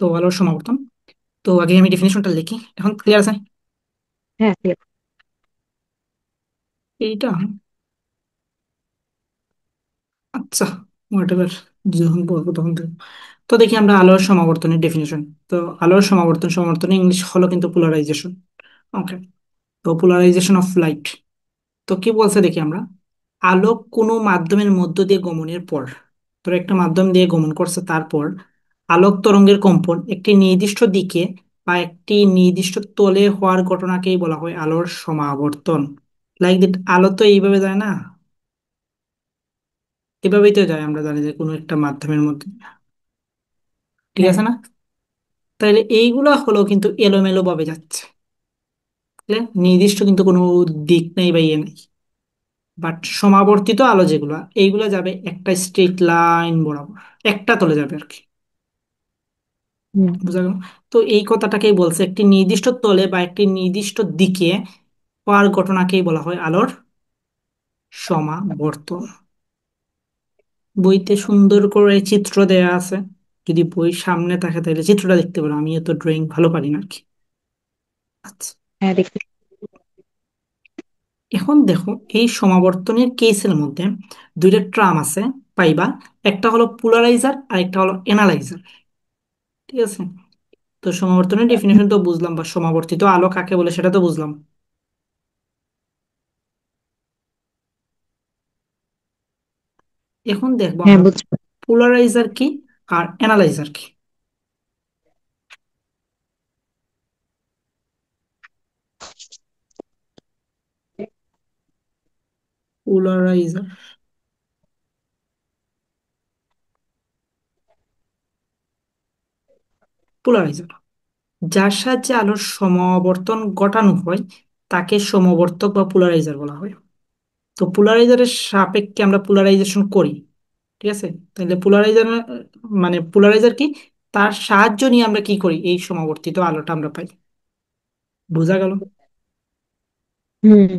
তো আলোর সমাবর্তন। তো আগে আমি ডেফিনেশনটা লিখি, এখন ক্লিয়ার আছে? হ্যাঁ, clear। এইটা, আচ্ছা, হোয়াট এভার, যখন বলবো তখন দেখবো। তো দেখি আমরা আলোর সমাবর্তনের ডেফিনেশন। তো আলোর সমাবর্তন সমাবর্তন ইংলিশ হলো কিন্তু পোলারাইজেশন। ওকে, তো পোলারাইজেশন অফ লাইট। তো কি বলছে দেখি আমরা, আলো কোনো মাধ্যমের মধ্য দিয়ে গমনের পর, ধরো একটা মাধ্যম দিয়ে গমন করছে, তারপর আলোক তরঙ্গের কম্পন একটি নির্দিষ্ট দিকে বা একটি নির্দিষ্ট তলে হওয়ার ঘটনাকেই বলা হয় আলোর সমাবর্তন। লাইক দ্যাট, আলো তো এইভাবে যায় না, এভাবেই তো যায়, আমরা জানি যে কোনো একটা মাধ্যমের মধ্যে, ঠিক হ্যাঁ। আছে না? তাহলে এইগুলা হলো কিন্তু এলোমেলো ভাবে যাচ্ছে, বুঝলে? নির্দিষ্ট কিন্তু কোনো দিক নেই বা ইয়ে নেই। বাট সমাবর্তিত আলো যেগুলা, এইগুলা যাবে একটা স্ট্রেট লাইন বরাবর, একটা তলে যাবে আর কি। হুম। বুঝা গেল? তো এই কথাটাকেই বলছে একটি নির্দিষ্ট তলে বা একটি নির্দিষ্ট দিকে হওয়ার ঘটনাকেই বলা হয় আলোর সমাবর্তন। বইতে সুন্দর করে চিত্র দেয়া আছে, যদি বই সামনে থাকে তাহলে চিত্রটা দেখতে পারো, আমি তো ড্রয়িং ভালো পারি না আর কি। আচ্ছা, হ্যাঁ, দেখতে। এখন দেখো, এই সমাবর্তনের কেসের মধ্যে দুইটা ট্রাম আছে, পাইবা। একটা হলো পোলারাইজার আর একটা হলো এনালাইজার, ঠিক আছে? তো সমাবর্তনের ডেফিনেশন তো বুঝলাম, বা সমাবর্তিত আলো কাকে বলে সেটা তো বুঝলাম। এখন দেখবো হ্যাঁ, আমরা বুঝছি। পোলারাইজার কি আর অ্যানালাইজার কি। পোলারাইজার, পোলারাইজার যার সাহায্যে আলোর সমাবর্তন ঘটানো হয় তাকে সমবর্তক বা পোলারাইজার বলা হয়। তো পোলারাইজারের সাপেক্ষে আমরা পোলারাইজেশন করি, ঠিক আছে? তাহলে পোলারাইজার মানে পোলারাইজার কি, তার সাহায্য নিয়ে আমরা কি করি, এই সমাবর্তিত আলোটা আমরা পাই। বোঝা গেল? হুম।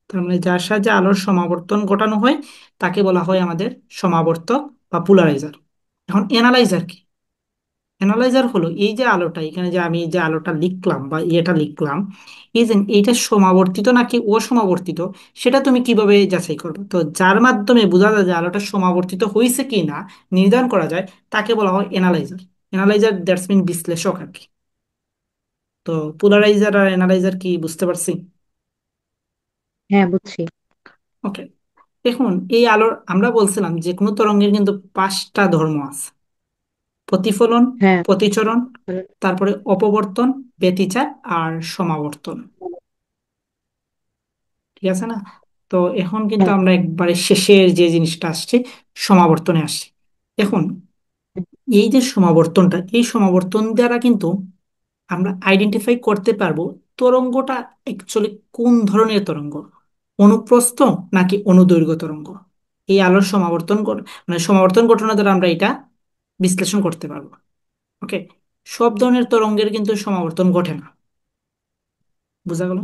তার মানে যার সাহায্যে আলোর সমাবর্তন ঘটানো হয় তাকে বলা হয় আমাদের সমাবর্তক বা পোলারাইজার। এখন এনালাইজার কি? অ্যানালাইজার হলো এই যে আলোটা, এখানে যে আমি যে আলোটা লিখলাম বা ইয়েটা লিখলাম, এই যে এইটা সমাবর্তিত নাকি অসমাবর্তিত, সেটা তুমি কিভাবে যাচাই করবে? তো যার মাধ্যমে বোঝা যায় যে আলোটা সমাবর্তিত হয়েছে কি না, নির্ধারণ করা যায়, তাকে বলা হয় অ্যানালাইজার। অ্যানালাইজার দ্যাটস মিন বিশ্লেষক আর কি। তো পোলারাইজার আর অ্যানালাইজার কি বুঝতে পারছি? হ্যাঁ, বুঝছি। ওকে, এখন এই আলোর আমরা বলছিলাম যে কোনো তরঙ্গের কিন্তু পাঁচটা ধর্ম আছে: প্রতিফলন, হ্যাঁ। প্রতিচরণ, তারপরে অপবর্তন, ব্যতিচার আর সমাবর্তন, ঠিক আছে না? তো এখন কিন্তু হ্যাঁ। আমরা একবারে শেষের যে জিনিসটা আসছে, সমাবর্তনে আসছে। এখন এই যে সমাবর্তনটা, এই সমাবর্তন দ্বারা কিন্তু আমরা আইডেন্টিফাই করতে পারবো তরঙ্গটা অ্যাকচুয়ালি কোন ধরনের তরঙ্গ, অনুপ্রস্থ নাকি অনুদৈর্ঘ্য তরঙ্গ। এই আলোর সমাবর্তন মানে সমাবর্তন ঘটনা দ্বারা আমরা এটা বিশ্লেষণ করতে পারবো। ওকে, সব ধরনের তরঙ্গের কিন্তু সমাবর্তন ঘটে না। বোঝা গেল?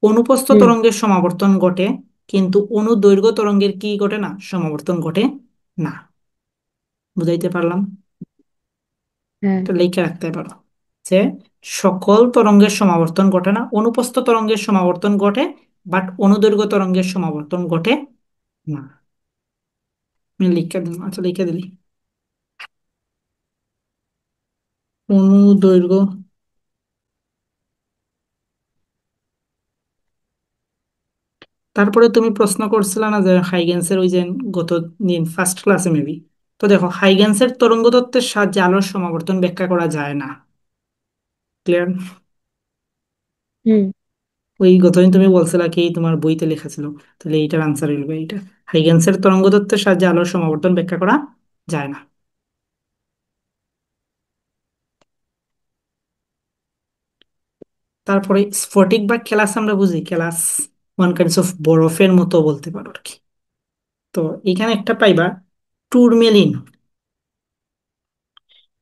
অনুপস্থ হুম। তরঙ্গের সমাবর্তন ঘটে, কিন্তু অনুদৈর্ঘ্য তরঙ্গের কি ঘটে না, সমাবর্তন ঘটে না। বুঝাইতে পারলাম? হ্যাঁ। এটা লিখে রাখতে পারো যে সকল তরঙ্গের সমাবর্তন ঘটে না, অনুপস্থ তরঙ্গের সমাবর্তন ঘটে, বাট অনুদৈর্ঘ্য তরঙ্গের সমাবর্তন ঘটে না। আমি লিখে দিলাম, আচ্ছা লিখে দিলি। অনুদৈর্ঘ্য, তারপরে তুমি প্রশ্ন করছিলে না যে হাইগেন্সের ওই যে গত দিন ফার্স্ট ক্লাসে মেবি, তো দেখো হাইগেন্সের তরঙ্গ তত্ত্বের সাহায্যে আলোর সমাবর্তন ব্যাখ্যা করা যায় না। ক্লিয়ার? হুম। ওই গতদিন তুমি বলছিলা কি তোমার বইতে লেখা ছিল, তাহলে এইটার আনসার হইল এইটা, হাইগেন্সের তরঙ্গ তত্ত্বের সাহায্যে আলোর সমাবর্তন ব্যাখ্যা করা যায় না। তারপরে স্ফটিক বা কেলাস আমরা বুঝি, কেলাস ওয়ান কাইন্ডস অফ বরফের মতো বলতে পারো আর কি। তো এখানে একটা পাইবা টুরমেলিন,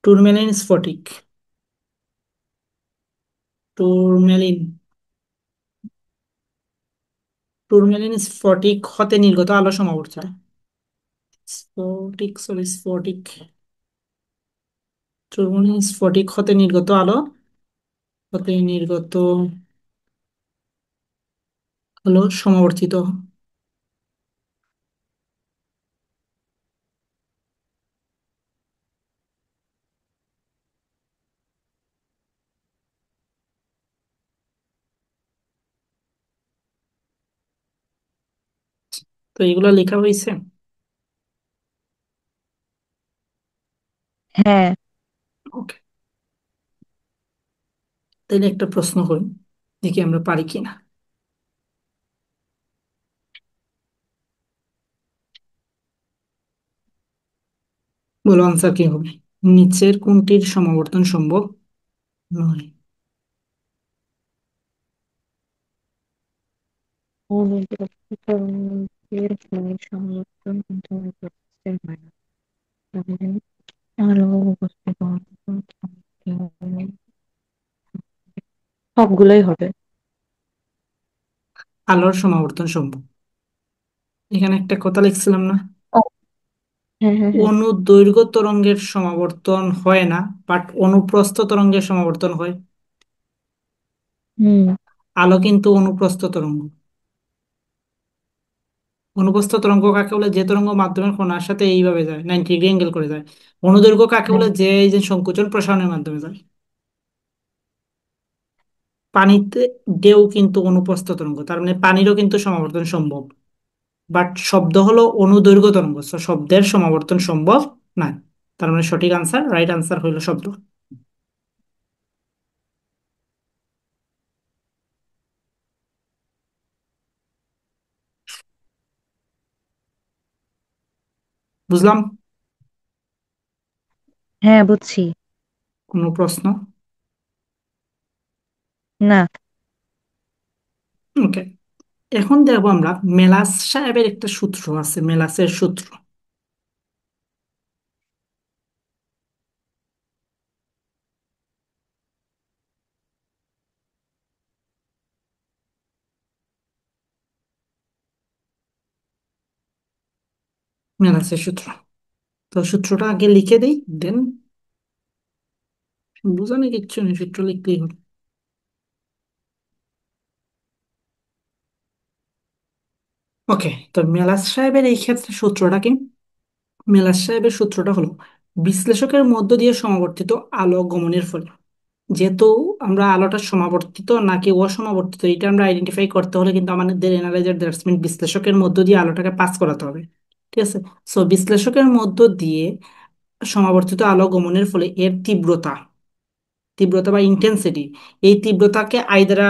টুরমেলিন স্ফটিক, টুরমেলিন, টুরমেলিন স্ফটিক হতে নির্গত আলো সমাবর্তন, স্ফটিক, সরি স্ফটিক, মানে স্ফটিক হতে নির্গত আলো হতে নির্গত হলো সমাবর্তিত। তো এগুলো লেখা হয়েছে। হ্যাঁ। ওকে, তাহলে একটা প্রশ্ন করি, দেখি আমরা পারি কিনা। বলো আনসার কি হবে। নিচের কোনটির সমাবর্তন সম্ভব নয়? তরঙ্গের সংরক্ষণ কিন্তু প্রসেসের হয় না। তাহলে আলো উপস্থিত সবগুলোই হবে। আলোর সমাবর্তন সম্ভব। এখানে একটা কথা লিখছিলাম না, ও, হ্যাঁ হ্যাঁ হ্যাঁ। অনুদৈর্ঘ্য তরঙ্গের সমাবর্তন হয় না, বাট অনুপ্রস্থ তরঙ্গের সমাবর্তন হয়। হুম। আলো কিন্তু অনুপ্রস্থ তরঙ্গ। অনুপ্রস্থ তরঙ্গ কাকে বলে? যে তরঙ্গ মাধ্যমের কণার সাথে এইভাবে যায়, 90 ডিগ্রি অ্যাঙ্গেল করে যায়। অনুদৈর্ঘ্য কাকে হ্যাঁ বলে? যে এই যে সংকোচন প্রসারণের মাধ্যমে যায়। পানিতে ঢেউ কিন্তু অনুপ্রস্থ তরঙ্গ, তার মানে পানিরও কিন্তু সমাবর্তন সম্ভব। বাট শব্দ হলো অনুদৈর্ঘ্য তরঙ্গ, so শব্দের সমাবর্তন সম্ভব না। তার মানে সঠিক আনসার, রাইট আনসার হইল শব্দ। বুঝলাম। হ্যাঁ বুঝছি। কোনো প্রশ্ন? না। ওকে, এখন দেখবো আমরা মেলাস সাহেবের একটা সূত্র আছে, মেলাসের সূত্র। মেলাসের সূত্র, তো সূত্রটা আগে লিখে দিই, দেন বুঝানো কিচ্ছু নেই, সূত্র লিখতেই হবে। ওকে, তো মেলাস সাহেবের এই ক্ষেত্রে সূত্রটা কি? মেলাস সাহেবের সূত্রটা হলো বিশ্লেষকের মধ্য দিয়ে সমাবর্তিত আলো গমনের ফলে, যেহেতু আমরা আলোটা সমাবর্তিত নাকি অসমাবর্তিত এটা আমরা আইডেন্টিফাই করতে হলে কিন্তু আমাদের এনালাইজার দ্যাটস মিন বিশ্লেষকের মধ্য দিয়ে আলোটাকে পাস করাতে হবে। ঠিক আছে, সো বিশ্লেষকের মধ্য দিয়ে সমাবর্তিত আলো গমনের ফলে এর তীব্রতা, তীব্রতা বা ইন্টেন্সিটি, এই তীব্রতাকে আই দ্বারা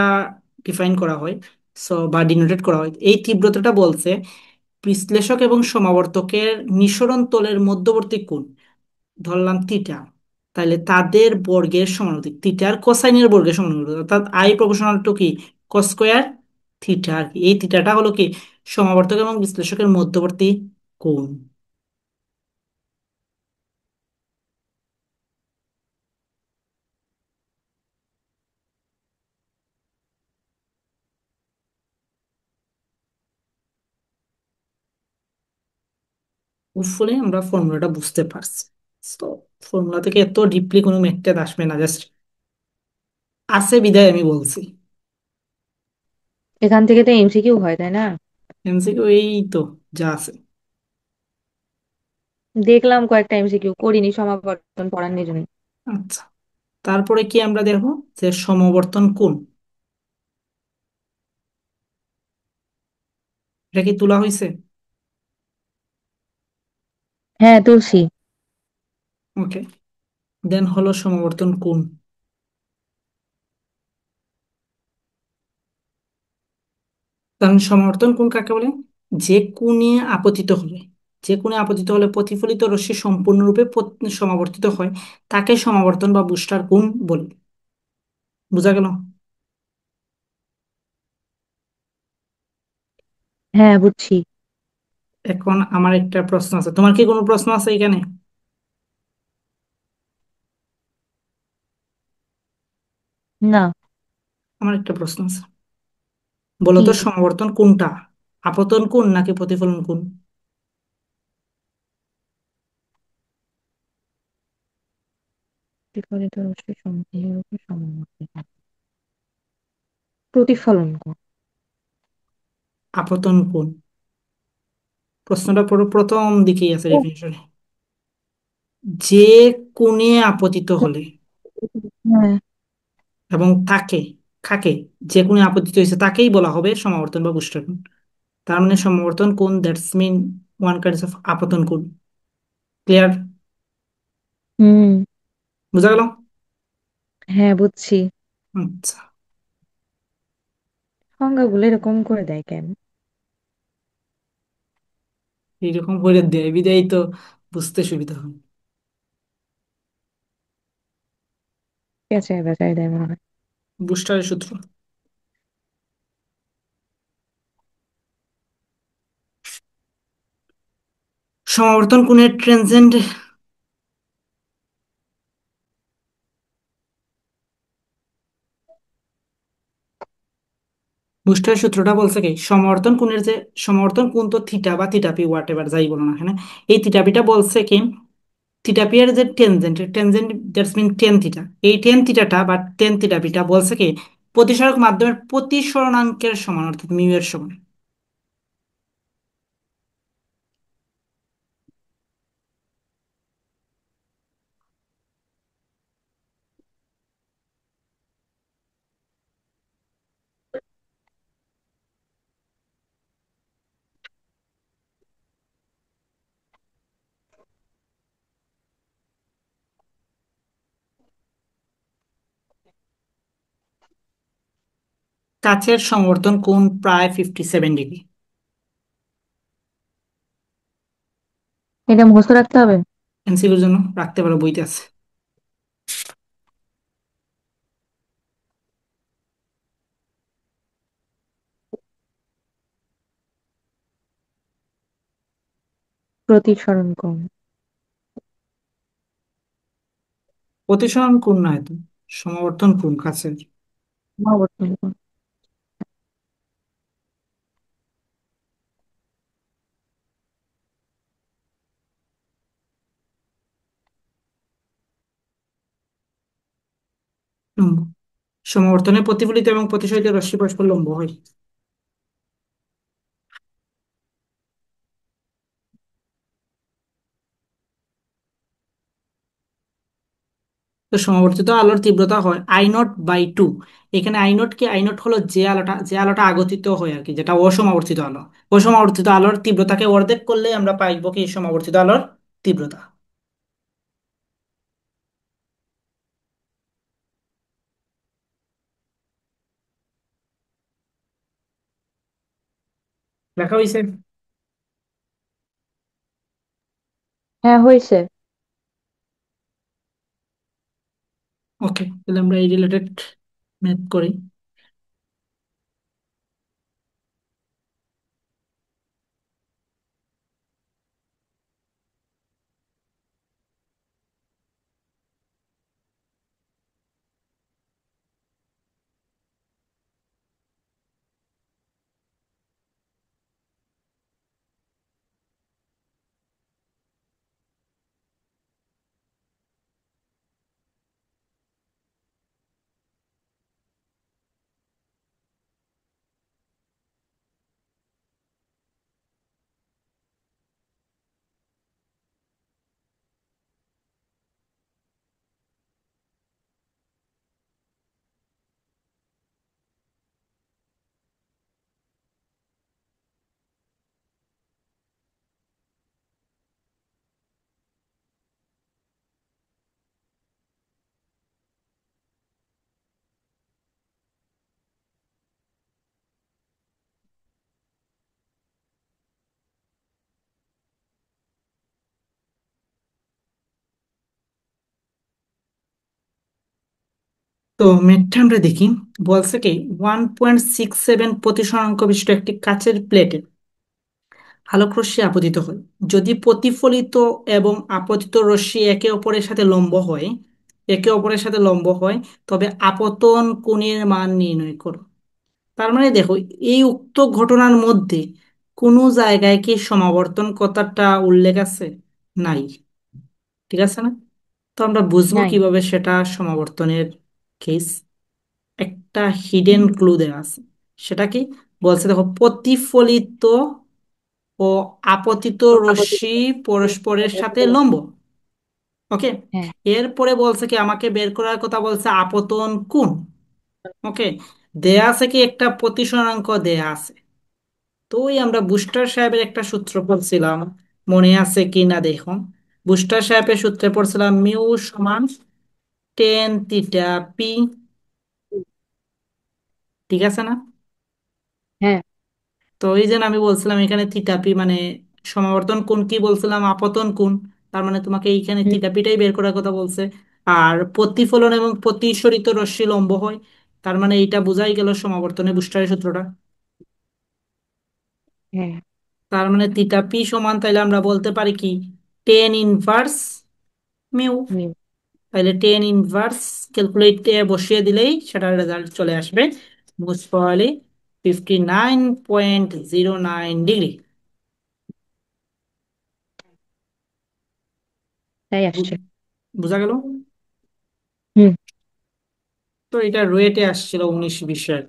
ডিফাইন করা হয়, সো বা ডিনোটেড করা হয়। এই তীব্রতাটা বলছে বিশ্লেষক এবং সমাবর্তকের নিঃসরণ তলের মধ্যবর্তী কোণ, ধরলাম থিটা, তাহলে তাদের বর্গের সমানুপাতিক, থিটার কোসাইনের বর্গের সমানুপাতিক, অর্থাৎ আই প্রপোর্শনাল টু কি কস স্কোয়ার থিটা আর কি। এই থিটাটা হলো কি সমাবর্তক এবং বিশ্লেষকের মধ্যবর্তী কোণ। হোপফুলি আমরা ফর্মুলাটা বুঝতে পারছি। তো ফর্মুলা থেকে এত ডিপলি কোনো মেথড আসবে না, জাস্ট আছে বিদায় আমি বলছি। এখান থেকে তো এমসিকিউ হয় তাই না? এমসিকিউ এই তো যা আছে। দেখলাম কয়েকটা এমসিকিউ, করিনি সমাবর্তন পড়ার জন্য। আচ্ছা, তারপরে কি আমরা দেখবো যে সমবর্তন কোণ, এটা কি তোলা হয়েছে? হ্যাঁ তুলসী। ওকে, দেন হলো সমবর্তন কোণ। কারণ সমাবর্তন কোণ কাকে বলে? যে কোণে আপতিত হলে, যে কোণে আপতিত হলে প্রতিফলিত রশ্মি সম্পূর্ণরূপে সমাবর্তিত হয়, তাকে সমাবর্তন বা বুস্টার কোণ বলে। বোঝা গেল? হ্যাঁ বুঝছি। এখন আমার একটা প্রশ্ন আছে, তোমার কি কোনো প্রশ্ন আছে এখানে? না। আমার একটা প্রশ্ন আছে, বলো কি? তো সমাবর্তন কোনটা, আপতন কোণ নাকি প্রতিফলন কোণ? প্রতিফলিত রশ্মির সমদেহের উপর সমাবর্তিত হয়। প্রতিফলন কোণ। আপতন কোণ। প্রশ্নটা পুরো প্রথম দিকেই আছে ডেফিনিশনে। যে কোণে আপতিত হলে হ্যাঁ। এবং তাকে খাকে যে কোণে আপতিত হয়েছে তাকেই বলা হবে সমাবর্তন বা গুষ্ঠকোণ। তার মানে সমাবর্তন কোণ, that's mean one kind of আপতন কোণ। ক্লিয়ার? হুম। বুঝা গেল? হ্যাঁ, বুঝছি। আচ্ছা। সংজ্ঞাগুলো এরকম করে দেয় কেন? এইরকম করে দেয় বিদায় তো বুঝতে সুবিধা হয়। পেঁচায় বেচায় দেয় মনে হয়। বুস্টারের সূত্র। সমাবর্তন কোণের ট্রানজেন্ট। বুস্টারের সূত্রটা বলছে কি সমাবর্তন কোণের যে সমাবর্তন কোণ তো থিটা বা থিটা পি হোয়াট এভার যাই বলো না এখানে, এই থিটা পিটা বলছে কি থিটা পি এর যে tangent, tangent that's mean tan theta, এই টেন থিটাটা বা টেন থিটা পিটা বলছে কি প্রতিসরক মাধ্যমের প্রতিসরণাঙ্কের সমান অর্থাৎ মিউ এর সমান। কাছের সমাবর্তন কোণ প্রায় 57 ডিগ্রি। এটা মুখস্থ রাখতে হবে। এমসিকিউর জন্য রাখতে পারো, বইতে আছে। প্রতিসরণ কোণ। প্রতিসরণ কোণ নয় তো, সমাবর্তন কোণ কাছের। সমাবর্তন কোণ। লম্ব। সমাবর্তনে প্রতিফলিত এবং প্রতিসরিত রশ্মি পরস্পর লম্ব হয়। তো সমাবর্তিত আলোর তীব্রতা হয় I0/2। এখানে I0 কি, I0 হলো যে আলোটা আগতিত হয় আর কি, যেটা অসমাবর্তিত আলো। অসমাবর্তিত আলোর তীব্রতাকে অর্ধেক করলে আমরা পাইবো কি সমাবর্তিত আলোর তীব্রতা। লেখা হয়েছে? হ্যাঁ, হয়েছে। ওকে, তাহলে আমরা এই রিলেটেড ম্যাথ করি। তো ম্যাথটা আমরা দেখি। বলছে কি 1.67 প্রতিসরাঙ্ক বিশিষ্ট একটি কাচের প্লেটে আলোক রশ্মি আপতিত হয়। যদি প্রতিফলিত এবং আপতিত রশ্মি একে অপরের সাথে লম্ব হয় তবে আপতন কোণের মান নির্ণয় করো। তার মানে দেখো, এই উক্ত ঘটনার মধ্যে কোনো জায়গায় কি সমাবর্তন কথাটা উল্লেখ আছে? নাই। ঠিক আছে না? তো আমরা বুঝবো নাই। কিভাবে সেটা সমাবর্তনের কেস? একটা হিডেন ক্লু দেওয়া আছে। সেটা কি বলছে, দেখো, প্রতিফলিত ও আপতিত ও আপত্তি। রশ্মি পরস্পরের সাথে লম্ব। ওকে। হ্যাঁ। এরপরে বলছে কি, আমাকে বের করার কথা বলছে আপতন কোণ। ওকে। দেয়া আছে কি একটা প্রতিসরাঙ্ক দেয়া আছে। তো ওই আমরা বুস্টার সাহেবের একটা সূত্র পড়ছিলাম, মনে আছে কি না দেখুন। বুস্টার সাহেবের সূত্রে পড়ছিলাম মিউ সমান টেন থিটা পি। ঠিক আছে না? হ্যাঁ। তো এই যে আমি বলছিলাম এখানে থিটা পি মানে সমাবর্তন কোণ, কি বলছিলাম আপতন কোণ। তার মানে তোমাকে এইখানে হুম। থিটা পিটাই বের করার কথা বলছে। আর প্রতিফলন এবং প্রতিসরিত রশ্মি লম্ব হয়। তার মানে এইটা বোঝাই গেল সমাবর্তনের বুস্টারের সূত্রটা। হ্যাঁ। তার মানে থিটা পি সমান, তাইলে আমরা বলতে পারি কি, টেন ইনভার্স মিউ। নিউ। তাহলে টেন ইনভার্স ক্যালকুলেটে বসিয়ে দিলেই সেটার রেজাল্ট চলে আসবে। Most probably 59.09 degree. তাই আসছে। বোঝা গেল? হুম। তো এটা রুয়েটে আসছিল 19-20-এর।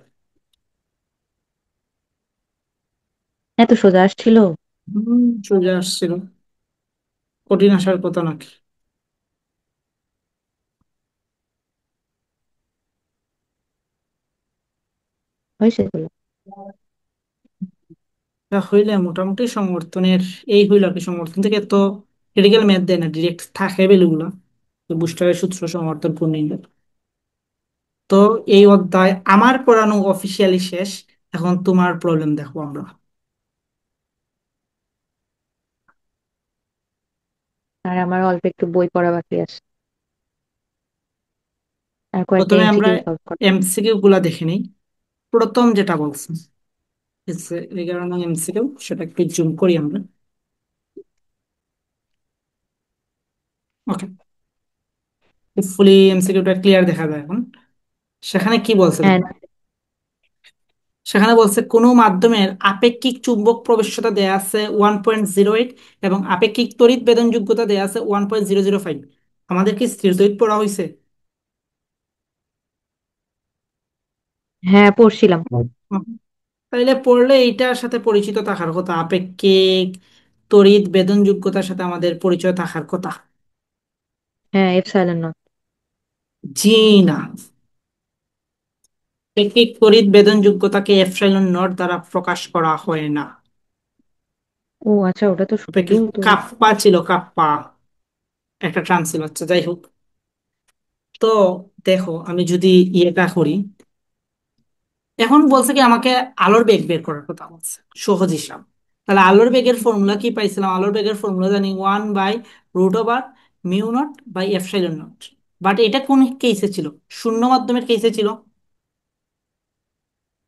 এত সোজা আসছিল? চলে আসছিল। কঠিন আসার কথা নাকি? হয়েছে এগুলো। এটা হইলে মোটামুটি সমর্থনের, এই হইল আর কি। সমর্থন থেকে তো ক্রিটিক্যাল ম্যাথ দেয় না, ডিরেক্ট থাকে ভ্যালুগুলো। বুস্টারের সূত্র সমর্থন কোণ নির্ণয়। তো এই অধ্যায় আমার পড়ানো অফিসিয়ালি শেষ। এখন তোমার প্রবলেম দেখো আমরা। আর আমার অল্প একটু বই পড়া বাকি আছে, আর কয়েকটা প্রথমে আমরা এমসিকিউ সলভ করা। এমসিকিউ গুলা দেখে নিই। প্রথম যেটা বলছে 11 নং এমসিকিউ, সেটা একটু জুম করি আমরা। ওকে। ফুলি এমসিকিউটা ক্লিয়ার দেখা যায় এখন। সেখানে কি বলছে হ্যাঁ। দেখো। সেখানে বলছে কোনো মাধ্যমের আপেক্ষিক চুম্বক প্রবেশ্যতা দেয়া আছে 1.08 এবং আপেক্ষিক তড়িৎ বেদনযোগ্যতা দেয়া আছে 1.005। আমাদের কি স্থির তড়িৎ পড়া হয়েছে? হ্যাঁ, পড়ছিলাম। হুম। তাইলে পড়লে এইটার সাথে পরিচিত থাকার কথা, আপেক্ষিক তড়িৎ বেদনযোগ্যতার সাথে আমাদের পরিচয় থাকার কথা। হ্যাঁ, এপসাইলন নট। জি না। আপেক্ষিক তড়িৎ বেদনযোগ্যতাকে এপসাইলন নট দ্বারা প্রকাশ করা হয় না। ও আচ্ছা, ওটা তো শুধু আপেক্ষিক তো। কাপ্পা ছিল, কাপ্পা একটা টার্ম ছিল। আচ্ছা, যাই হোক। তো দেখো, আমি যদি ইয়েটা করি, এখন বলছে কি আমাকে আলোর বেগ বের করার কথা বলছে, সহজ হিসাব। তাহলে আলোর বেগের ফর্মুলা কি পাইছিলাম? আলোর বেগের ফর্মুলা জানি 1/√মিউ নট/এপসাইলন নট। বাট এটা কোন কেসে ছিল? শূন্য মাধ্যমের কেসে ছিল।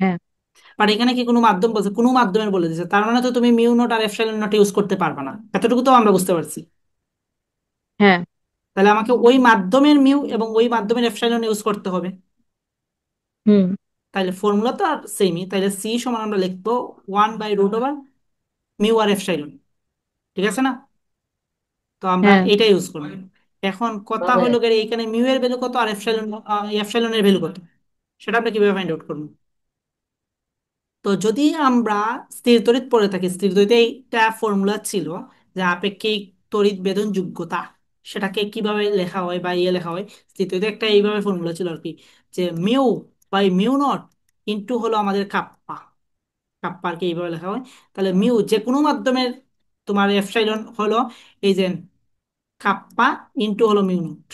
হ্যাঁ। বাট এখানে কি কোনো মাধ্যম বলছে? কোনো মাধ্যমের বলে দিচ্ছে, তার মানে তো তুমি মিউ নট আর এপসাইলন নট ইউজ করতে পারবে না, এতটুকু তো আমরা বুঝতে পারছি। হ্যাঁ। তাহলে আমাকে ওই মাধ্যমের মিউ এবং ওই মাধ্যমের এপসাইলন ইউজ করতে হবে। হুম। তাইলে ফর্মুলা তো আর সেমই। তাইলে সি সমান আমরা লিখবো 1/√মিউ আর এপসাইলন। ঠিক আছে না? তো আমরা হ্যাঁ। এটা ইউজ করবো। এখন কথা হলো গিয়ে এখানে মিউ এর ভ্যালু কত আর এপসাইলনের ভ্যালু কত, সেটা আমরা কিভাবে ফাইন্ড আউট করবো? তো যদি আমরা স্থির তড়িৎ পড়ে থাকি, স্থির তড়িৎে এইটা ফর্মুলা ছিল যে আপেক্ষিক তড়িৎ বেদন যোগ্যতা, সেটাকে কিভাবে লেখা হয় বা ইয়ে লেখা হয়। স্থির তড়িৎে একটা এইভাবে ফর্মুলা ছিল আর কি, যে mu by mu naught into হলো আমাদের কাপ্পা। কাপ্পা আর কি এইভাবে লেখা হয়। তাহলে মিউ যে কোনো মাধ্যমের তোমার এপসাইলন হলো এই যে কাপ্পা ইন্টু হলো মিউ নট।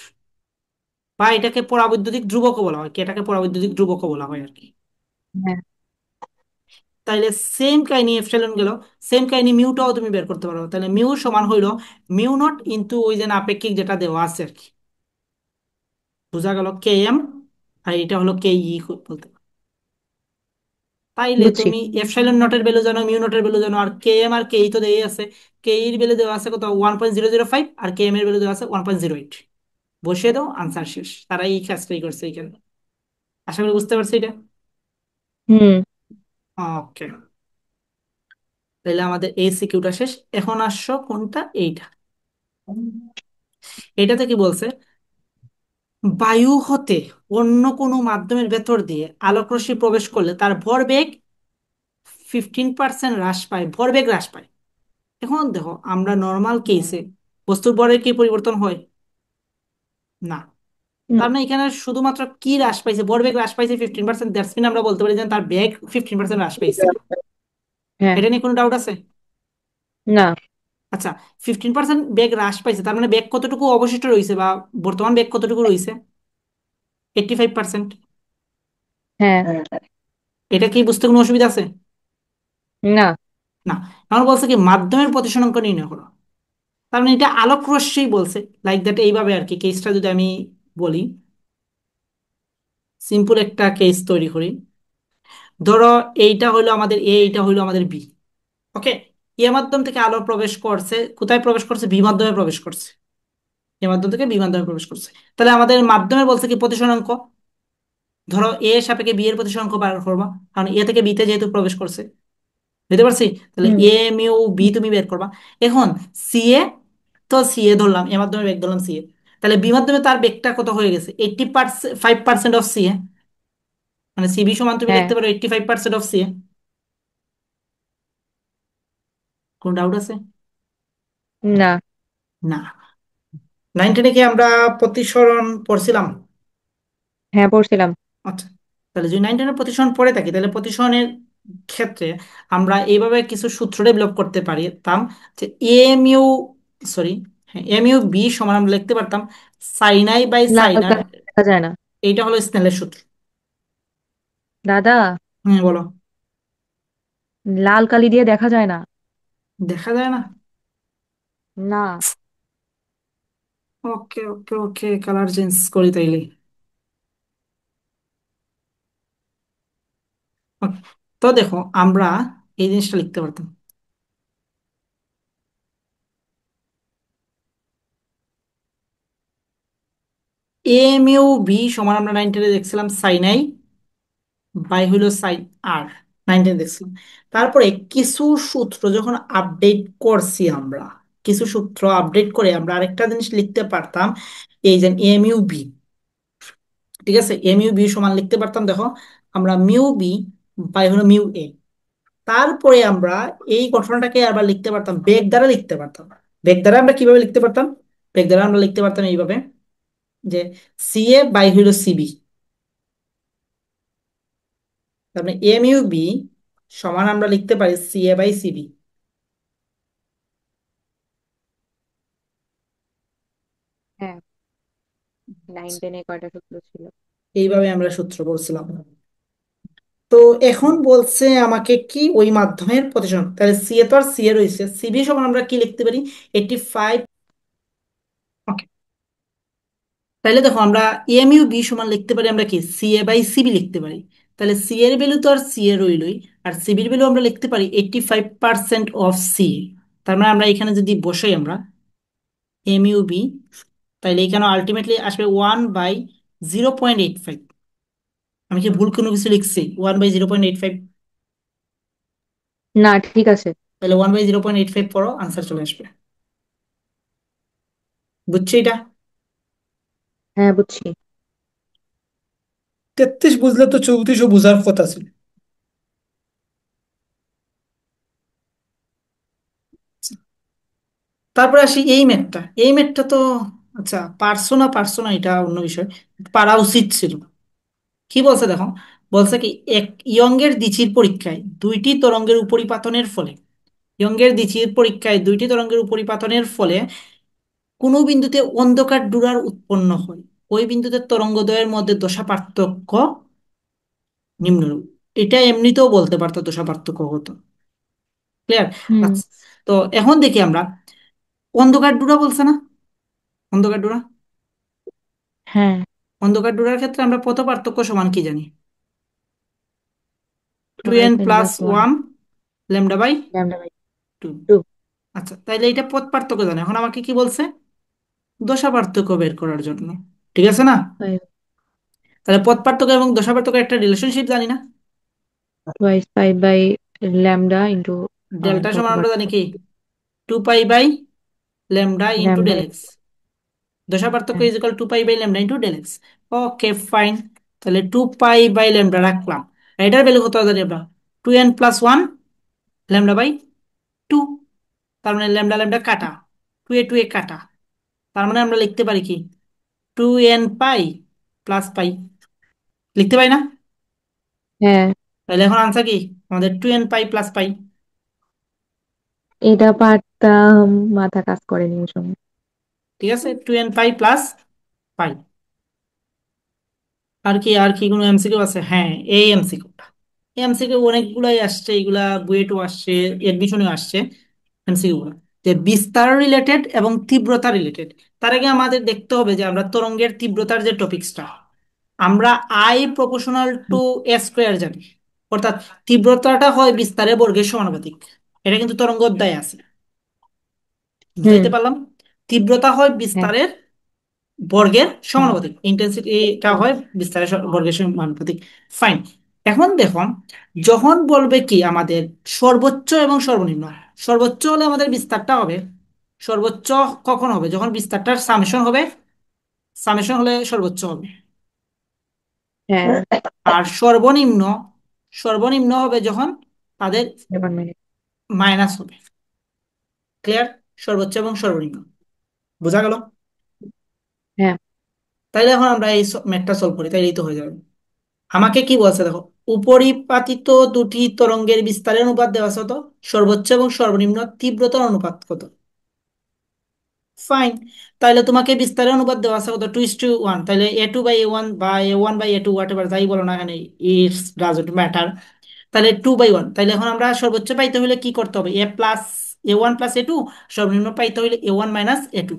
বা এটাকে পরাবৈদ্যুতিক ধ্রুবকও বলা হয়, কি এটাকে পরাবৈদ্যুতিক ধ্রুবকও বলা হয় আর কি। হ্যাঁ। তাইলে সেম কাহিনী এপসাইলন গেল, সেম কাহিনী মিউটাও তুমি বের করতে পারো। তাহলে মিউ সমান হইলো মিউ নট ইন্টু ওই যে আপেক্ষিক যেটা দেওয়া আছে আর কি। বোঝা গেল? K M. আর এটা হলো কে ই বলতে পারো। তাইলে বুঝছি। তুমি এপসাইলন নটের ভ্যালু জানো, মিউ নটের ভ্যালু জানো, আর কে এম আর কে ই তো দেই আছে। কে এর ভ্যালু দেওয়া আছে কত? 1.005। আর কে এম এর ভ্যালু দেওয়া আছে 1.08। বসিয়ে দাও, আনসার শেষ। তারা এই কাজটাই করছে এখানে। আশা করি বুঝতে পারছি এটা। হুম। ওকে। তাহলে আমাদের এই সিকিউটা শেষ। এখন আসছো কোনটা? এইটা। এটাতে কি বলছে, বায়ু হতে অন্য কোনো মাধ্যমের ভেতর দিয়ে আলোক রশ্মি প্রবেশ করলে তার ভরবেগ 15% হ্রাস পায়, ভরবেগ হ্রাস পায়। এখন দেখো আমরা নর্মাল কেসে বস্তুর ভরের কি পরিবর্তন হয়? না। না। তার মানে এখানে শুধুমাত্র কি হ্রাস পাইছে, ভরবেগ হ্রাস পাইছে 15%, দ্যাটস মিন আমরা বলতে পারি যে তার বেগ 15% হ্রাস পাইছে। হ্যাঁ। এটা নিয়ে কোনো ডাউট আছে? না। আচ্ছা, 15% বেগ হ্রাস পাইছে, তার মানে বেগ কতটুকু অবশিষ্ট রয়েছে, বা বর্তমান বেগ কতটুকু রয়েছে? 85%। হ্যাঁ। এটা কি বুঝতে কোনো অসুবিধা আছে? না। না। আমার বলছে কি মাধ্যমের প্রতিসরাঙ্ক নির্ণয় করো। তার মানে এটা আলোক রশ্মি বলছে, লাইক দ্যাট, এইভাবে আর কি। কেসটা যদি আমি বলি, সিম্পল একটা কেস তৈরি করি। ধরো এইটা হলো আমাদের এ, এইটা হলো আমাদের বি। ওকে, এ মাধ্যম থেকে আলো প্রবেশ করছে, কোথায় প্রবেশ করছে? বি মাধ্যমে প্রবেশ করছে। এ মাধ্যম থেকে বি মাধ্যমে প্রবেশ করছে। তাহলে আমাদের মাধ্যমে বলছে কি প্রতিসরাঙ্ক। ধরো এ সাপেক্ষে বি এর প্রতিসরাঙ্ক বার করবা, কারণ এ থেকে বিতে যেহেতু প্রবেশ করছে। বুঝতে পারছি? তাহলে হুম। এ মিউ বি তুমি বের করবা। এখন সি এ, তো সি এ ধরলাম, এ মাধ্যমে বেগ ধরলাম সি এ। তাহলে বি মাধ্যমে তার বেগটা কত হয়ে গেছে? 80%, 5% অফ সি এ। মানে সিবি সমান তুমি হ্যাঁ। লিখতে পারো 85% অফ সি এ। কোন ডাউট আছে? না। না। 9 টেনে কি আমরা প্রতিসরণ পড়ছিলাম? হ্যাঁ, পড়ছিলাম। আচ্ছা, তাহলে যদি 9 টেনের প্রতিসরণ পড়ে থাকি, তাহলে প্রতিসরণের ক্ষেত্রে আমরা এইভাবে কিছু সূত্র ডেভেলপ করতে পারতাম, যে এম ইউ, সরি, হ্যাঁ, এম ইউ বি সমান আমরা লিখতে পারতাম সাইন আই বাই লাল সাইন আর। কালি দেখা যায় না। এইটা হলো স্নেলের সূত্র। দাদা, হ্যাঁ বলো। লাল কালি দিয়ে দেখা যায় না। দেখা যায় না? না। ওকে ওকে ওকে, কালার চেঞ্জ করি তাইলে। Okay, তো দেখো আমরা এই জিনিসটা লিখতে পারতাম, এম ইউ বি সমান আমরা 9 টেনে দেখছিলাম সাইন আই বাই হইলো সাইন আর। 9 টেনে দেখছিলাম। তারপরে কিছু সূত্র যখন আপডেট করছি আমরা, কিছু সূত্র আপডেট করে আমরা আরেকটা জিনিস লিখতে পারতাম, এই যে এম ইউ বি। ঠিক আছে, এম ইউ বি সমান লিখতে পারতাম, দেখো, আমরা মিউ বি বাই হলো মিউ এ। তারপরে আমরা এই ঘটনাটাকে আবার লিখতে পারতাম, বেগ দ্বারা লিখতে পারতাম। বেগ দ্বারা আমরা কিভাবে লিখতে পারতাম? বেগ দ্বারা আমরা লিখতে পারতাম এইভাবে, যে সি এ বাই হইল সিবি। তার মানে এম ইউ বি সমান আমরা লিখতে পারি সি এ বাই সিবি। হ্যাঁ, 9-10 কয়টা সূত্র ছিল? এইভাবে আমরা সূত্র বলছিলাম। তো এখন বলছে আমাকে কি ওই মাধ্যমের প্রতিসরণ, তাহলে সি এ তো আর সি এ রয়েছে, সিবি সমান আমরা কি লিখতে পারি? 85। তাহলে দেখো আমরা এম ইউ বি সমান লিখতে পারি আমরা কি সি এ বাই সিবি লিখতে পারি। তাহলে সি এর ভ্যালু তো আর সি এ রইলই, আর সিবির ভ্যালু আমরা লিখতে পারি 85% অফ সি। তার মানে আমরা এখানে যদি বসাই আমরা এম ইউ বি, তাহলে এখানে আলটিমেটলি আসবে 1/0.85। আমি কি ভুল কোনো কিছু লিখছি? 1/0.85। না, ঠিক আছে। তাহলে 1/0.85 পড়ো, আনসার চলে আসবে। বুঝছো এটা? হ্যাঁ, বুঝছি। 33 বুঝলে তো 34ও বোঝার কথা ছিল। তারপরে আসি এই ম্যাথটা। এই ম্যাথটা তো, আচ্ছা, পারছো না পারছো না এটা অন্য বিষয়, পারা উচিত ছিল। কি বলছে দেখো, বলছে কি এক ইয়ঙ্গের দ্বিচির পরীক্ষায় দুইটি তরঙ্গের উপরিপাতনের ফলে, ইয়ঙ্গের দ্বিচির পরীক্ষায় দুইটি তরঙ্গের উপরিপাতনের ফলে কোনো বিন্দুতে অন্ধকার ডোরার উৎপন্ন হয়, ওই বিন্দুতে তরঙ্গদ্বয়ের মধ্যে দশা পার্থক্য নিম্নরূপ। এটা এমনিতেও বলতে পারতো দশা পার্থক্য হতো। ক্লিয়ার? হুম। আচ্ছা, তো এখন দেখি আমরা, অন্ধকার ডোরা বলছে না? অন্ধকার ডোরা, হ্যাঁ। অন্ধকার ডোরার ক্ষেত্রে আমরা পথ পার্থক্য সমান কি জানি? টু টোয়েল N N plus plus one. One lambda by lambda by two. 2। আচ্ছা, তাইলে এটা পথ পার্থক্য জানে, এখন আমাকে কি বলছে? দশা পার্থক্য বের করার জন্য। ঠিক আছে না? 5 তাহলে পথ পার্থক্য এবং দশা পার্থক্য একটা রিলেশনশিপ জানি না? Twice 5 by lambda into delta পথ সমান আমরা জানি পার্থক্য। কি 2 pi by lambda into lambda. Del x. দশা পার্থক্য হ্যাঁ। Is equal to pi by lambda into del x. Okay fine, তাহলে 2 পাই বাই ল্যামডা রাখলাম। আর এটার ভ্যালু কত জানি আমরা, 2n+1 ল্যামডা বাই 2। তার মানে ল্যামডা ল্যামডা কাটা, 2a কাটা। তার মানে আমরা লিখতে পারি কি, 2n পাই প্লাস পাই, লিখতে পারি না? হ্যাঁ, তাহলে এখন আনসার কি আমাদের, 2n পাই প্লাস পাই। এটা পারতাম, মাথা কাজ করেনি এই সময়। ঠিক আছে, 2n পাই প্লাস পাই। আর কি কোনো এমসিকিউ আছে? হ্যাঁ, এই এমসিকিউটা, এই এমসিকিউ অনেকগুলাই আসছে, এগুলা বুয়েটও আসছে, এডমিশনেও আসছে এমসিকিউ গুলো, যে বিস্তার রিলেটেড এবং তীব্রতা রিলেটেড। তার আগে আমাদের দেখতে হবে যে আমরা তরঙ্গের তীব্রতার যে টপিক্সটা, আমরা I proportional to A square জানি, অর্থাৎ তীব্রতাটা হয় বিস্তারের বর্গের সমানুপাতিক। এটা কিন্তু তরঙ্গ অধ্যায়ে আছে, হুম। বুঝাইতে পারলাম? তীব্রতা হয় হ্যাঁ। বিস্তারের বর্গের হ্যাঁ। সমানুপাতিক, ইন্টেন্সিটিটা হয় বিস্তারের বর্গের সমানুপাতিক। ফাইন। এখন দেখো, যখন বলবে কি আমাদের সর্বোচ্চ এবং সর্বনিম্ন, সর্বোচ্চ হলে আমাদের বিস্তারটা হবে, সর্বোচ্চ কখন হবে, যখন বিস্তারটার সামেশন হবে, সামেশন হলে সর্বোচ্চ হবে। হ্যাঁ। আর সর্বনিম্ন, সর্বনিম্ন হবে যখন তাদের এবার মিনিট। মাইনাস হবে। ক্লিয়ার? সর্বোচ্চ এবং সর্বনিম্ন, বোঝা গেল? হ্যাঁ। তাইলে এখন আমরা এই ম্যাথটা সলভ করি, তাইলেই তো হয়ে যাবে। আমাকে কি বলছে দেখো, উপরিপাতিত দুটি তরঙ্গের বিস্তারের অনুপাত দেওয়া আছে কত, সর্বোচ্চ এবং সর্বনিম্ন তীব্রতার অনুপাত কত। ফাইন, তাইলে তোমাকে বিস্তারের অনুপাত দেওয়া আছে কত, 2:1। তাইলে a2/a1 বা a1/a2, হোয়াট এভার যাই বলো না কেন, ইটস ডাজন্ট ম্যাটার। তাহলে 2/1, তাইলে এখন আমরা সর্বোচ্চ পাইতে হলে কি করতে হবে, a+a1+a2, সর্বনিম্ন পাইতে হলে a1 - a2।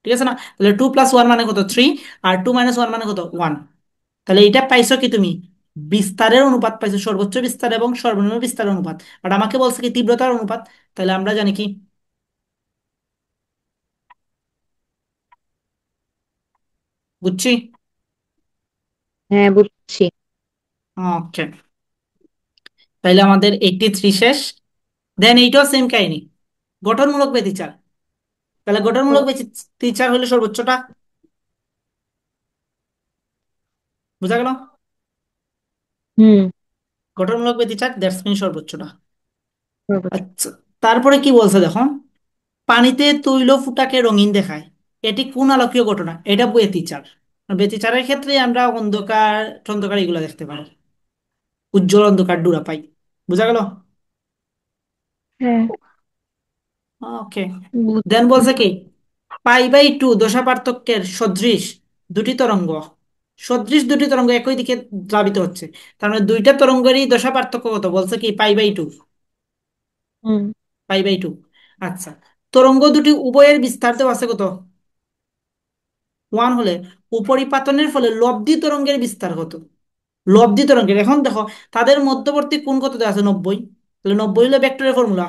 ঠিক আছে না? তাহলে 2+1 মানে কত, 3। আর 2 - 1 মানে কত, 1। তাহলে এটা পাইছো কি তুমি, বিস্তারের অনুপাত পাইছো, সর্বোচ্চ বিস্তার এবং সর্বনিম্ন বিস্তারের অনুপাত। বাট আমাকে বলছে কি তীব্রতার অনুপাত। তাহলে আমরা জানি কি, বুঝছি? হ্যাঁ, বুঝছি। ওকে, তাইলে আমাদের 83 শেষ। দেন এইটাও সেম কাহিনী, গঠনমূলক ব্যতিচার। তাহলে গঠনমূলক ব্যতিচার হলে সর্বোচ্চটা, বুঝা গেল? হুম। গঠনমূলক ব্যতিচার দ্যাটস মিন সর্বোচ্চটা। সর্বোচ্চ। আচ্ছা, তারপরে কি বলছে দেখো, পানিতে তৈল ফুটাকে রঙিন দেখায়, এটি কোন আলোকীয় ঘটনা? এটা ব্যতিচার। ব্যতিচারের ক্ষেত্রে আমরা অন্ধকার টন্ধকার এগুলো দেখতে পাই, উজ্জ্বল অন্ধকার ডুরা পাই। বুঝা গেল? হ্যাঁ, ওকে। দেন বুঝছি। বলছে কি, পাই/2 দশা পার্থক্যের সদৃশ দুটি তরঙ্গ, সদৃশ দুটি তরঙ্গ একই দিকে ধাবিত হচ্ছে। তার মানে দুইটা তরঙ্গেরই দশা পার্থক্য কত, বলছে কি পাই/2, হুম। পাই/2। আচ্ছা, তরঙ্গ দুটি উভয়ের বিস্তার দেওয়া আছে কত, 1 হলে উপরিপাতনের ফলে লব্ধি তরঙ্গের বিস্তার কত, লব্ধি তরঙ্গের। এখন দেখো, তাদের মধ্যবর্তী কোণ কত দেওয়া আছে, 90। তাহলে 90 হলো ভেক্টরের ফর্মুলা।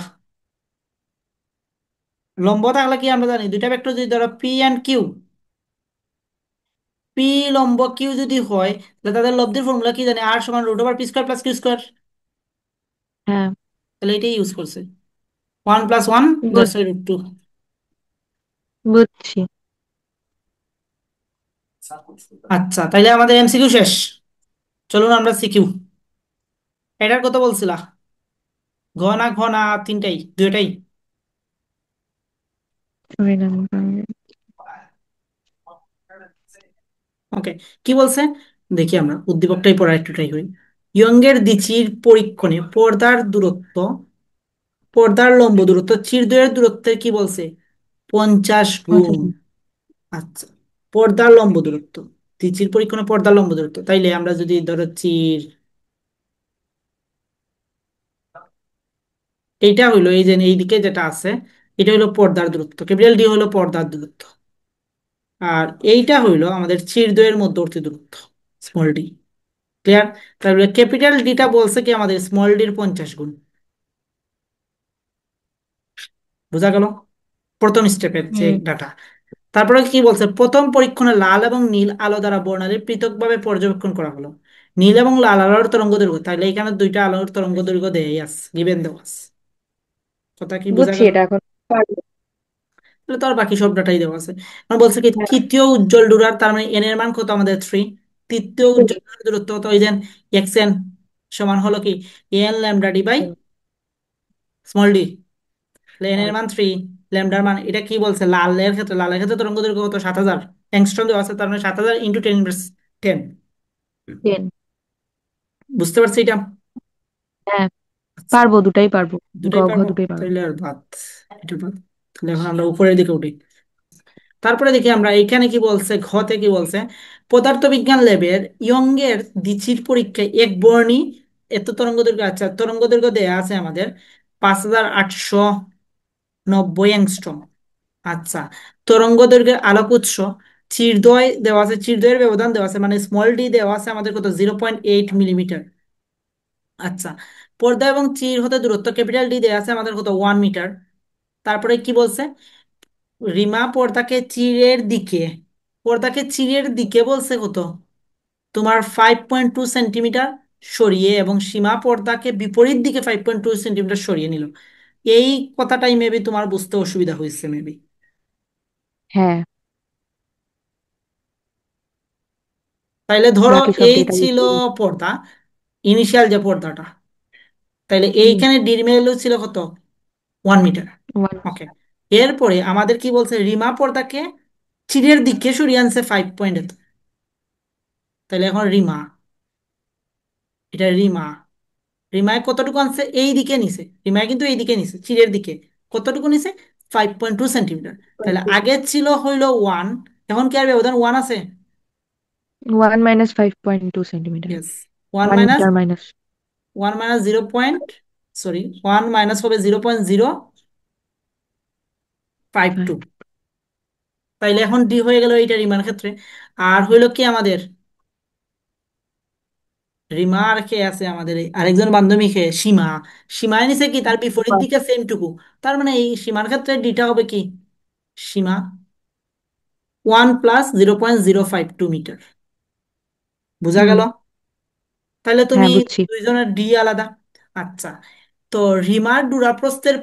লম্ব থাকলে কি আমরা জানি, দুইটা ভেক্টর যদি ধরো পি অ্যান্ড কিউ, পি লম্ব কিউ যদি হয়, তাহলে তাদের লব্ধির ফর্মুলা কি জানি, r = √/p² + q²। হ্যাঁ, তাহলে এটাই ইউজ করছে, 1+1 দ্যাটস √2। বুঝছি। আচ্ছা, তাইলে আমাদের এমসিকিউ শেষ, চলুন আমরা সিকিউ। এটার কথা বলছিলা, ঘ না ঘ না তিনটাই, দুইটাই? সরি না। ওকে, কি বলছে দেখি, আমরা উদ্দীপকটাই পড়া একটু ট্রাই করি। ইয়ংয়ের দ্বিচির পরীক্ষণে পর্দার লম্ব দূরত্ব চিরদ্বয়ের দূরত্বের কি বলছে, 50 গুণ। 50। আচ্ছা, পর্দার লম্ব দূরত্ব, দ্বিচির পরীক্ষণে পর্দার লম্ব দূরত্ব, তাইলে আমরা যদি ধরো এইটা হইলো, এই যে এইদিকে যেটা আছে, এটা হইলো পর্দার দূরত্ব, ক্যাপিটাল ডি হলো পর্দার দূরত্ব। আর এইটা হইলো আমাদের চিরদ্বয়ের মধ্যবর্তী দূরত্ব, স্মল ডি। ক্লিয়ার? তাহলে ক্যাপিটাল ডিটা বলছে কি আমাদের স্মল ডির 50 গুণ। বোঝা গেল প্রথম স্টেপের যে হুম। ডাটা? তারপরে কি বলছে, প্রথম পরীক্ষণে লাল এবং নীল আলো দ্বারা বর্ণালী পৃথকভাবে পর্যবেক্ষণ করা হলো। নীল এবং লাল আলোর তরঙ্গ দৈর্ঘ্য, তাহলে এখানে দুইটা আলোর তরঙ্গ দৈর্ঘ্য দেয়াই আছে, গিভেন দেওয়া আছে। কথা কি বোঝা বুঝছি গেল? এটা এখন। পারবো। তাহলে তো আর বাকি সব ডাটাই দেওয়া আছে। আমার বলছে কি হ্যাঁ, তৃতীয় উজ্জ্বল ডুরার, তার মানে এন এর মান কত আমাদের 3। তৃতীয় উজ্জ্বল ডুরার দূরত্ব কত, ওই যে এক্স এন সমান হলো কি n lambda D by small d. তাহলে এন এর মান 3, ল্যামডার মান, এটা কি বলছে লালের ক্ষেত্রে তরঙ্গ দৈর্ঘ্য কত 7000 অ্যাংস্ট্রম দেওয়া আছে, তার মানে 7000 ইন্টু 10 টেন। বুঝতে পারছি এটা? হ্যাঁ, আচ্ছা, পারবো, দুটাই পারবো। গ দুটাই ঘ পারবো, দুটাই পারবো। তাহলে আর বাদ, এটা বাদ। তাহলে এখন আমরা উপরের দিকে উঠি। তারপরে দেখি আমরা এখানে কি বলছে, ঘতে কি বলছে, পদার্থবিজ্ঞান ল্যাবের ইয়ংয়ের দিচির পরীক্ষায় এক বর্ণী এত তরঙ্গ দৈর্ঘ্য, আচ্ছা তরঙ্গ দৈর্ঘ্য দেয়া আছে আমাদের 5890 অ্যাংস্ট্রম। আচ্ছা, তরঙ্গ দৈর্ঘ্যের আলোক উৎস চিরদ্বয় দেওয়া আছে, চিরদ্বয়ের ব্যবধান দেওয়া আছে, মানে স্মল ডি দেওয়া আছে আমাদের কত 0.8 মিলিমিটার। আচ্ছা, পর্দা এবং চির হতে দূরত্ব ক্যাপিটাল ডি দেওয়া আছে আমাদের কত 1 মিটার। তারপরে কি বলছে, রিমা পর্দাকে চিরের দিকে বলছে কত তোমার 5.2 সেন্টিমিটার সরিয়ে, এবং সীমা পর্দাকে বিপরীত দিকে 5.2 সেন্টিমিটার সরিয়ে নিল। এই কথাটাই মেবি তোমার বুঝতে অসুবিধা হয়েছে মেবি। হ্যাঁ, তাইলে ধরো বাকি সব এই ডেটা ছিল বুঝতে পর্দা, ইনিশিয়াল যে পর্দাটা, তাইলে হুম। এইখানে ডির ভ্যালু ছিল কত 1 মিটার। ওয়ান। ওকে, এরপরে আমাদের কি বলছে, রিমা পর্দাকে চিরের দিকে সরিয়ে আনছে 5 পয়েন্ট এত। তাহলে এখন রিমা, এটা রিমা, রিমায় কতটুকু আনছে এই দিকে নিছে, রিমায় কিন্তু এই দিকে নিছে চিরের দিকে, কতটুকু নিছে 5.2 সেন্টিমিটার। তাহলে আগে ছিল হইলো 1, এখন কি আর ব্যবধান 1 আছে? One minus 5.2 centimetre. Yes, one one minus, metre minus. 1 minus 1 minus হবে 0.052। তাইলে এখন ডি হয়ে গেল এইটা রিমার ক্ষেত্রে। আর হইলো কি আমাদের রিমা, আর কে আছে আমাদের এই আরেকজন বান্ধবী, খে সীমা, সীমায় নিছে কি তার বিপরীত দিকে সেম টুকু, তার মানে এই সীমার ক্ষেত্রে ডিটা হবে কি, সীমা 1 প্লাস 0.052 মিটার। বোঝা হুম। গেল? তাহলে তুমি হ্যাঁ, বুঝছি। দুইজনের ডি আলাদা। আচ্ছা, তো রিমার ডুরাপ্রস্থের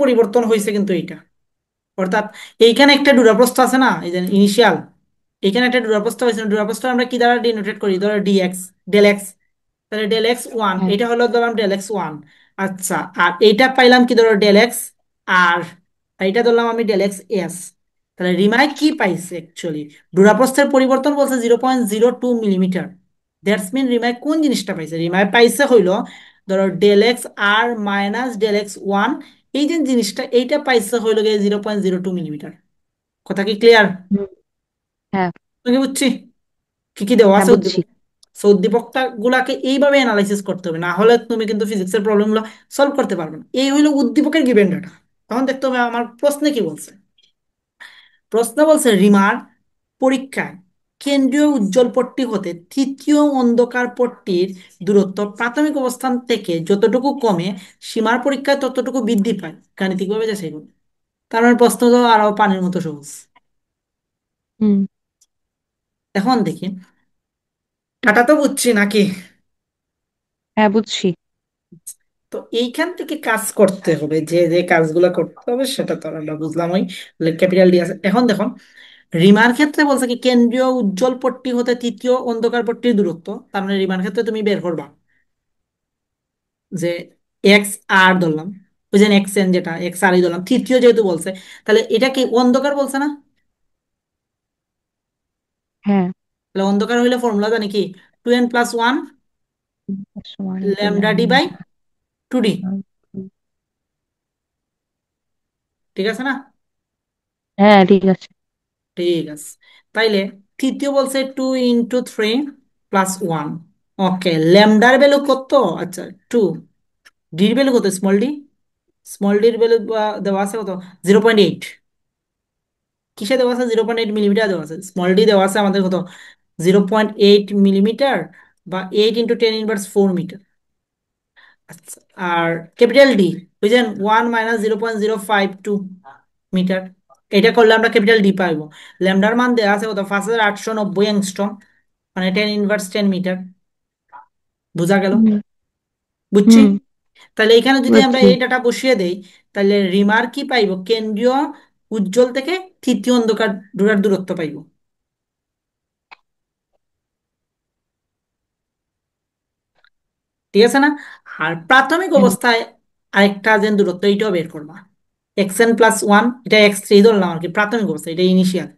পরিবর্তন হয়েছে কিন্তু এইটা, অর্থাৎ এইখানে একটা ডুরাপ্রস্থ আছে না, এই যে ইনিশিয়াল, এখানে একটা ডুরাপ্রস্থ হয়েছে, ডুরাপ্রস্থ আমরা কি দ্বারা ডিনোটেট করি, ধরো ডিএক্স, ডেল এক্স। তাহলে ডেল এক্স ওয়ান, হ্যাঁ। এটা হলো ধরলাম ডেল এক্স ওয়ান। আচ্ছা, আর এইটা পাইলাম কি ধরো ডেল এক্স আর, এইটা ধরলাম আমি ডেল এক্স এস। তাহলে রিমায় কি পাইছে অ্যাকচুয়ালি, দূরপ্রস্থের পরিবর্তন বলছে 0.02 মিলিমিটার। দ্যাটস মিন রিমায় কোন জিনিসটা পাইছে, রিমায় পাইছে হইলো ধরো ডেল এক্স আর মাইনাস ডেল এক্স ওয়ান, এই যে জিনিসটা এইটা পাইছে হইলো গিয়ে 0.02 মিলিমিটার। কথা কি ক্লিয়ার? হুম। হ্যাঁ। তুমি বুঝছি কি কি দেওয়া হ্যাঁ, আছে বুঝছি। উদ্দীপক? সো উদ্দীপকটা গুলাকে এইভাবে অ্যানালাইসিস করতে হবে, না হলে তুমি কিন্তু ফিজিক্সের প্রবলেমগুলো সলভ করতে পারবে না। এই হইলো উদ্দীপকের গিভেন ডাটা। তখন দেখতে হবে আমার প্রশ্নে কি বলছে। প্রশ্ন বলছে রিমার পরীক্ষায় কেন্দ্রীয় উজ্জ্বল পট্টি হতে তৃতীয় অন্ধকার পট্টির দূরত্ব প্রাথমিক অবস্থান থেকে যতটুকু কমে সীমার পরীক্ষায় ততটুকু বৃদ্ধি পায়, গাণিতিকভাবে যাচাই করবে। তার মানে প্রশ্ন তো আরো পানির মতো সহজ। হুম। এখন দেখি, ডাটা তো বুঝছি নাকি? হ্যাঁ, বুঝছি। তো এইখান থেকে কাজ করতে হবে, যে যে কাজগুলো করতে হবে সেটা তো আমরা বুঝলাম, ওই ক্যাপিটাল ডি আছে। এখন দেখো রিমার ক্ষেত্রে বলছে কি কেন্দ্রীয় উজ্জ্বল পট্টি হতে তৃতীয় অন্ধকার পট্টির দূরত্ব, তার মানে রিমার ক্ষেত্রে তুমি বের করবা যে এক্স আর ধরলাম, ওই যে এক্স এন যেটা এক্স আর ধরলাম, তৃতীয় যেহেতু বলছে, তাহলে এটা কি অন্ধকার বলছে না? হ্যাঁ। তাহলে অন্ধকার হইলে ফর্মুলা জানি কি 2n+1 সমান into lambda D by lambda. 2d। ঠিক আছে না? হ্যাঁ, ঠিক আছে। ঠিক আছে, তাইলে তৃতীয় বলছে 2 × 3 + 1। ওকে, ল্যামডার ভ্যালু কত, আচ্ছা 2, ডির ভ্যালু কত স্মল ডি, স্মল ডির ভ্যালু দেওয়া আছে কত 0.8। কিসে দেওয়া আছে 0.8 মিলিমিটার দেওয়া আছে, স্মল ডি দেওয়া আছে আমাদের কত 0.8 মিলিমিটার, বা 8 × 10⁻⁴ মিটার। আচ্ছা, আর ক্যাপিটাল ডি বুঝলেন 1 - 0.052 মিটার। এটা করলে আমরা ক্যাপিটাল ডি পাইবো। ল্যামডার মান দেওয়া আছে কত 5890 অ্যাংস্ট্রম, মানে 10⁻10 মিটার। বোঝা গেল? হুম। বুঝছি। হুম। তাহলে এখানে যদি আমরা বুঝছি। এই ডাটা বসিয়ে দেই, তাহলে রিমার কি পাইব, কেন্দ্রীয় উজ্জ্বল থেকে তৃতীয় অন্ধকার ডোরার দূরত্ব পাইব। ঠিক আছে না? আর প্রাথমিক হ্যাঁ। অবস্থায় আরেকটা যে দূরত্ব, এইটাও বের করবা। xn+1, এটা x3 ধরলাম আর কি, প্রাথমিক অবস্থা, এটা ইনিশিয়াল।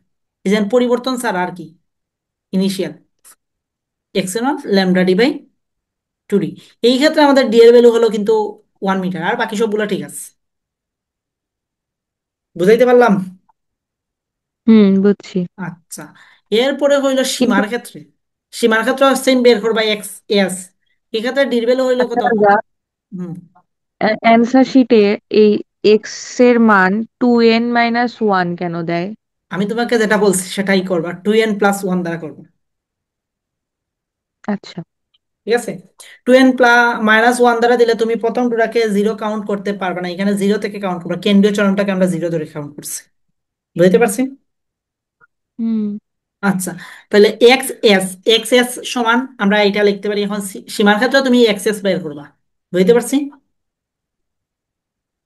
এই যে পরিবর্তন ছাড়া আর কি, ইনিশিয়াল। xn1 λd/2d। এই ক্ষেত্রে আমাদের ডি এর ভ্যালু হলো কিন্তু 1 মিটার, আর বাকি সবগুলো ঠিক আছে। বুঝাইতে পারলাম? বুঝছি। আচ্ছা, এরপরে হইলো কিন্তু সীমার ক্ষেত্রে। সীমার ক্ষেত্রে সেম বের করবা, এক্স। এক্ষেত্রে ডির ভ্যালু হইলো আচ্ছা কত? রাজা, হুম। অ্যান্সার শিটে এই এক্স এর মান 2n-1 কেন দেয়? আমি তোমাকে যেটা বলছি সেটাই করবা, 2n+1 দ্বারা করবা। আচ্ছা। ঠিক আছে? 2n-1 দ্বারা দিলে তুমি প্রথম টুটাকে জিরো কাউন্ট করতে পারবে না, এখানে জিরো থেকে কাউন্ট করবা, কেন্দ্রীয় চরণটাকে আমরা জিরো ধরে কাউন্ট করছি। বুঝতে পারছি? হুম। আচ্ছা, তাহলে এক্স এস সমান আমরা এটা লিখতে পারি এখন, সীমার ক্ষেত্রে তুমি এক্স এস বের করবা। বুঝতে পারছি?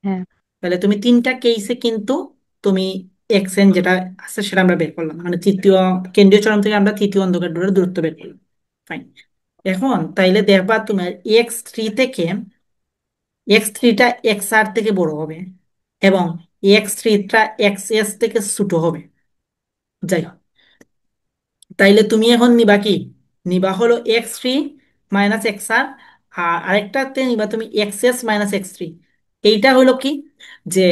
হ্যাঁ। তাহলে তুমি তিনটা কেসে কিন্তু তুমি এক্স এন যেটা আছে সেটা আমরা বের করলাম, মানে তৃতীয় কেন্দ্রীয় চরণ থেকে আমরা তৃতীয় অন্ধকার ডোরের দূরত্ব বের করলাম। ফাইন। এখন তাইলে দেখবা তোমার x3 থেকে, x3টা xr থেকে বড় হবে, এবং x3টা xs থেকে ছোট হবে। যাই হোক, তাইলে তুমি এখন নিবা কি, নিবা হলো x3 - xr, আর আরেকটাতে নিবা তুমি xs - x3। এইটা হলো কি, যে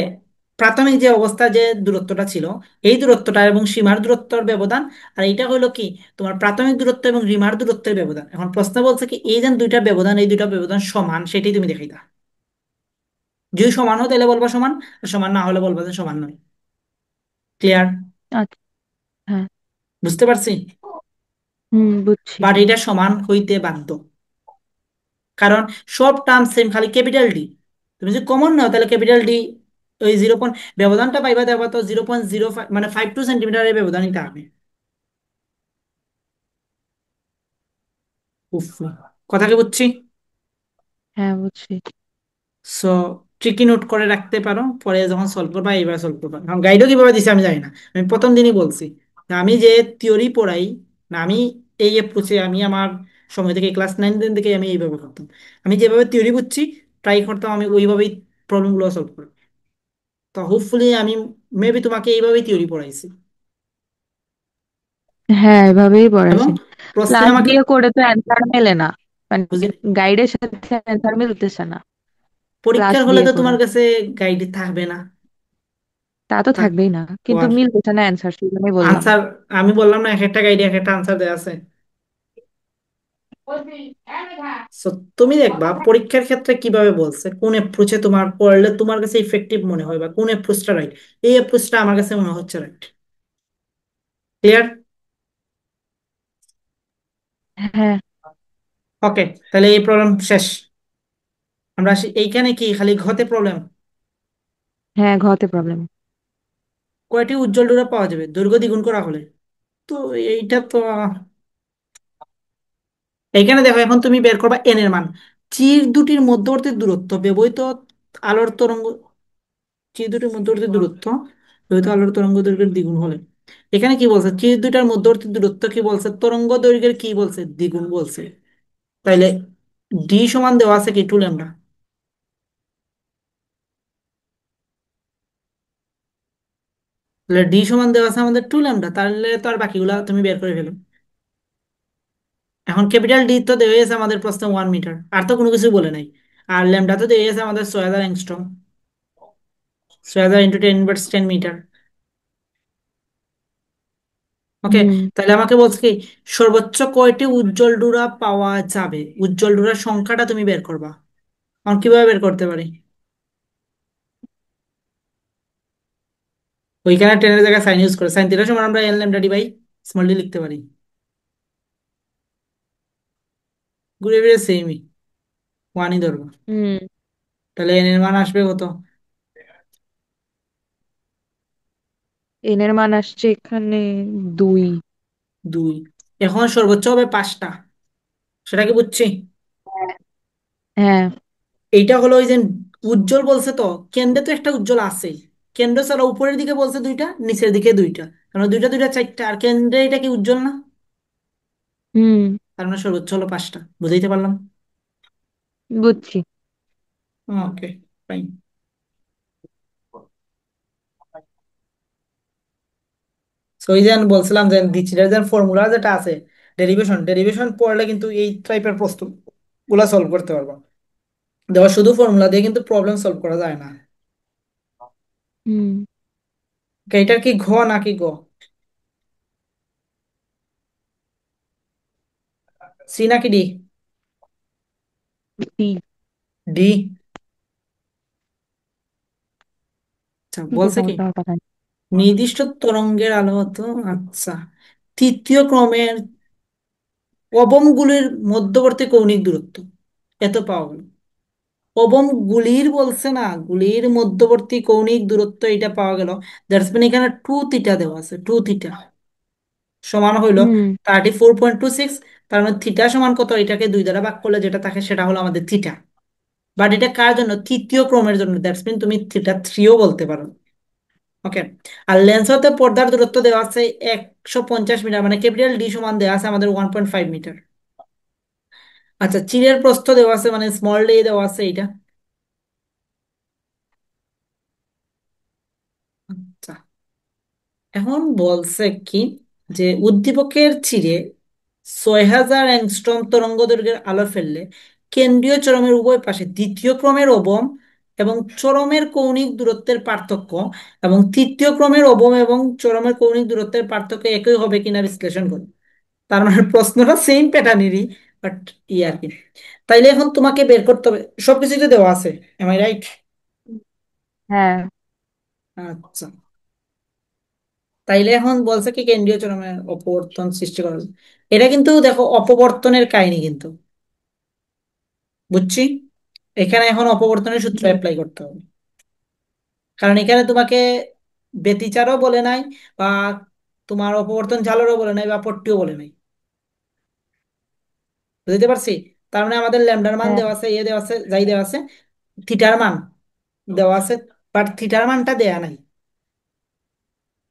প্রাথমিক যে অবস্থা যে দূরত্বটা ছিল, এই দূরত্বটা এবং সীমার দূরত্বের ব্যবধান। আর এইটা হলো কি, তোমার প্রাথমিক দূরত্ব এবং রিমার দূরত্বের ব্যবধান। এখন প্রশ্ন বলছে কি, এই যে দুইটা ব্যবধান, এই দুইটা ব্যবধান সমান, সেটাই তুমি দেখাইতা। যদি সমান হয় তাহলে বলবা সমান, আর সমান না হলে বলবা যে সমান নয়। ক্লিয়ার? আচ্ছা। হ্যাঁ। বুঝতে পারছি? বুঝছি। বাট এটা সমান হইতে বাধ্য, কারণ সব টার্ম সেম, খালি ক্যাপিটাল ডি। তুমি যদি কমন নাও তাহলে ক্যাপিটাল ডি, ওই 0. ব্যবধানটা পাইবা, দেখবা তো 0.05, মানে 5-2 সেন্টিমিটারের ব্যবধান নিতে হবে। উফ, কথা কি বুঝছি? হ্যাঁ, বুঝছি। সো ট্রিকি নোট করে রাখতে পারো, পরে যখন সলভ করবা এইবার সলভ করবা। এখন গাইডও কিভাবে দিছে আমি জানি না, আমি প্রথম দিনই বলছি যে আমি যে থিওরি পড়াই, না আমি এই অ্যাপ্রোচে, আমি আমার সময় থেকে ক্লাস 9-10 থেকে আমি এইভাবে করতাম। আমি যেভাবে থিওরি বুঝছি ট্রাই করতাম, আমি ওইভাবেই প্রবলেমগুলো সলভ করি। তো হোপফুলি আমি মেবি তোমাকে এইভাবেই থিওরি পড়াইছি। হ্যাঁ, এভাবেই এবং পড়াইছেন। প্রশ্নে ক্লাস আমাকে, দিয়ে করে তো অ্যান্সার মেলে না, মানে বুঝি, গাইডের সাথে অ্যান্সার মিলতেছে না। ক্লাস পরীক্ষার হলে দিয়ে তো করে তোমার কাছে গাইড থাকবে না। তা তো থাক, থাকবেই না, ও কিন্তু আর মিলতেছে না অ্যান্সার, সেই জন্যই বললাম। আনসার, আমি বললাম না এক একটা গাইডে এক একটা আনসার দেওয়া আছে। So, তুমি দেখবা পরীক্ষার ক্ষেত্রে কিভাবে বলছে, কোন অ্যাপ্রোচে তোমার পড়লে তোমার কাছে ইফেক্টিভ মনে হয়, বা কোন অ্যাপ্রোচটা রাইট। এই অ্যাপ্রোচটা আমার কাছে মনে হচ্ছে রাইট। ক্লিয়ার? হ্যাঁ। ওকে, তাহলে এই প্রবলেম শেষ। আমরা আসি এইখানে, কি খালি ঘতে প্রবলেম? হ্যাঁ, ঘতে প্রবলেম। কয়টি উজ্জ্বল ডোরা পাওয়া যাবে দৈর্ঘ্য দ্বিগুণ করা হলে? তো এইটা তো এইখানে দেখো, এখন তুমি বের করবা এন এর মান। চির দুটির মধ্যবর্তী দূরত্ব ব্যবহৃত আলোর তরঙ্গ, চির দুটির মধ্যবর্তী দূরত্ব ব্যবহৃত আলোর তরঙ্গ দৈর্ঘ্যের দ্বিগুণ হলে। এখানে কি বলছে, চির দুটার মধ্যবর্তী দূরত্ব কি বলছে, তরঙ্গ দৈর্ঘ্যের কি বলছে, দ্বিগুণ বলছে। তাইলে ডি সমান দেওয়া আছে কি, 2λ। তাহলে ডি সমান দেওয়া আছে আমাদের 2λ, তাহলে তো আর বাকিগুলা তুমি বের করে ফেলো। এখন ক্যাপিটাল ডি তো দেওয়া আছে আমাদের প্রশ্নে 1 মিটার, আর তো কোনো কিছু বলে নাই। আর ল্যামডা তো দেওয়া আছে আমাদের 6000 অ্যাংস্ট্রম, 6000 × 10⁻10 মিটার। ওকে, হুম তাহলে আমাকে বলছে কি, সর্বোচ্চ কয়টি উজ্জ্বল ডোরা পাওয়া যাবে, উজ্জ্বল ডোরার সংখ্যাটা তুমি বের করবা। এখন কিভাবে বের করতে পারি? ওইখানে টেনের জায়গায় সাইন ইউজ করে, সাইন থিটা সমান আমরা L lambda D by small D লিখতে পারি। ঘুরে ফিরে সেমই, ওয়ানই ধরবো। হুম তাহলে এন এর মান আসবে কত? এন এর মান আসছে এখানে 2। 2। এখন সর্বোচ্চ হবে 5টা, সেটা কি বুঝছি? হ্যাঁ। এইটা হলো ওই যে উজ্জ্বল বলছে তো, কেন্দ্রে তো একটা উজ্জ্বল আছেই। কেন্দ্র ছাড়া উপরের দিকে বলছে দুইটা, নিচের দিকে দুইটা, কারণ দুইটা দুইটা চারটা, আর কেন্দ্রে এটা কি উজ্জ্বল না? হুম। তার মানে সর্বোচ্চ হলো 5টা। বুঝাইতে পারলাম? বুঝছি। ওকে, ফাইন। সো এই যে আমি বলছিলাম যে ডিরিচলেট যে ফর্মুলা যেটা আছে, ডেরিভেশন ডেরিভেশন পড়লে কিন্তু এই টাইপের প্রশ্ন গুলা সলভ করতে পারবো। দেখো শুধু ফর্মুলা দিয়ে কিন্তু প্রবলেম সলভ করা যায় না। হুম। Okay, এটা কি ঘ নাকি গ? সি নাকি ডি? কি? ডি। আচ্ছা, কি বলছে করবো কি ওটার কথা? নির্দিষ্ট তরঙ্গের আলো হতো। আচ্ছা, তৃতীয় ক্রমের অবমগুলির মধ্যবর্তী কৌণিক দূরত্ব এত পাওয়া গেল। অবমগুলির বলছে না, গুলির মধ্যবর্তী কৌণিক দূরত্ব এটা পাওয়া গেল। দ্যাটস মিন এখানে 2θ দেওয়া আছে, 2θ সমান হইলো হুম। 34.26। তার মানে থিটা সমান কত, এটাকে 2 দ্বারা ভাগ করলে যেটা থাকে সেটা হলো আমাদের থিটা। বাট এটা কার জন্য? তৃতীয় ক্রমের জন্য, দ্যাটস মিন তুমি θ3ও বলতে পারো। ওকে। আর লেন্স হতে পর্দার দূরত্ব দেওয়া আছে 150 মিটার, মানে ক্যাপিটাল ডি সমান দেওয়া আছে আমাদের 1.5 মিটার। আচ্ছা, চিরের প্রস্থ দেওয়া আছে, মানে স্মল ডি দেওয়া আছে এইটা। আচ্ছা, এখন বলছে কি যে উদ্দীপকের চিরে 6000 অ্যাংস্ট্রম তরঙ্গ দৈর্ঘ্যের আলো ফেললে কেন্দ্রীয় চরমের উভয় পাশে দ্বিতীয় ক্রমের অবম এবং চরমের কৌণিক দূরত্বের পার্থক্য, এবং তৃতীয় ক্রমের অবম এবং চরমের কৌণিক দূরত্বের পার্থক্য একই হবে কিনা বিশ্লেষণ করুন। তার মানে প্রশ্নটা সেম প্যাটার্নেরই, বাট ই আর কি। তাইলে এখন তোমাকে বের করতে হবে, সবকিছু তো দেওয়া আছে, এম আই রাইট? হ্যাঁ। আচ্ছা, তাইলে এখন বলছে কি কেন্দ্রীয় চরমের অপবর্তন সৃষ্টি করা যায়। এটা কিন্তু দেখো অপবর্তনের কাহিনী কিন্তু, বুঝছি। এখানে এখন অপবর্তনের সূত্র হুম। অ্যাপ্লাই করতে হবে, কারণ এখানে তোমাকে ব্যতিচারও বলে নাই, বা তোমার অপবর্তন জালরও বলে নাই, বা পট্টিও বলে নাই। বুঝতে পারছি? তার মানে আমাদের ল্যামডার মান হ্যাঁ। দেওয়া আছে, ইয়ে দেওয়া আছে, যাই দেওয়া আছে, থিটার মান দেওয়া আছে, বাট থিটার মানটা দেয়া নাই।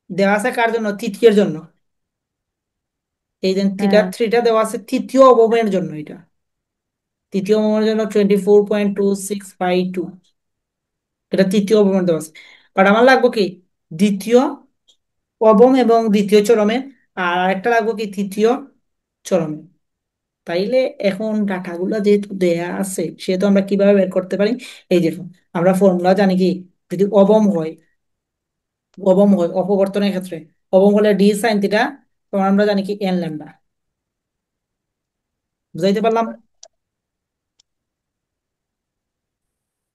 দেওয়া আছে কার জন্য? তৃতীয়ের জন্য। এই যে থিটা হ্যাঁ। থ্রিটা দেওয়া আছে তৃতীয় অবমের জন্য, এটা তৃতীয় অবমের জন্য 24.2652, এটা তৃতীয় অবমের দেওয়া আছে। বাট আমার লাগবে কি দ্বিতীয় অবম এবং দ্বিতীয় চরমে, আর একটা লাগবে কি তৃতীয় চরমে। তাইলে এখন ডাটাগুলো যেহেতু দেয়া আছে, সেহেতু আমরা কিভাবে বের করতে পারি? এই দেখুন, আমরা ফর্মুলা জানি কি, যদি অবম হয় অপবর্তনের ক্ষেত্রে, অবম হলে ডি সাইন থিটা, তখন আমরা জানি কি এন ল্যামডা। বুঝাইতে পারলাম?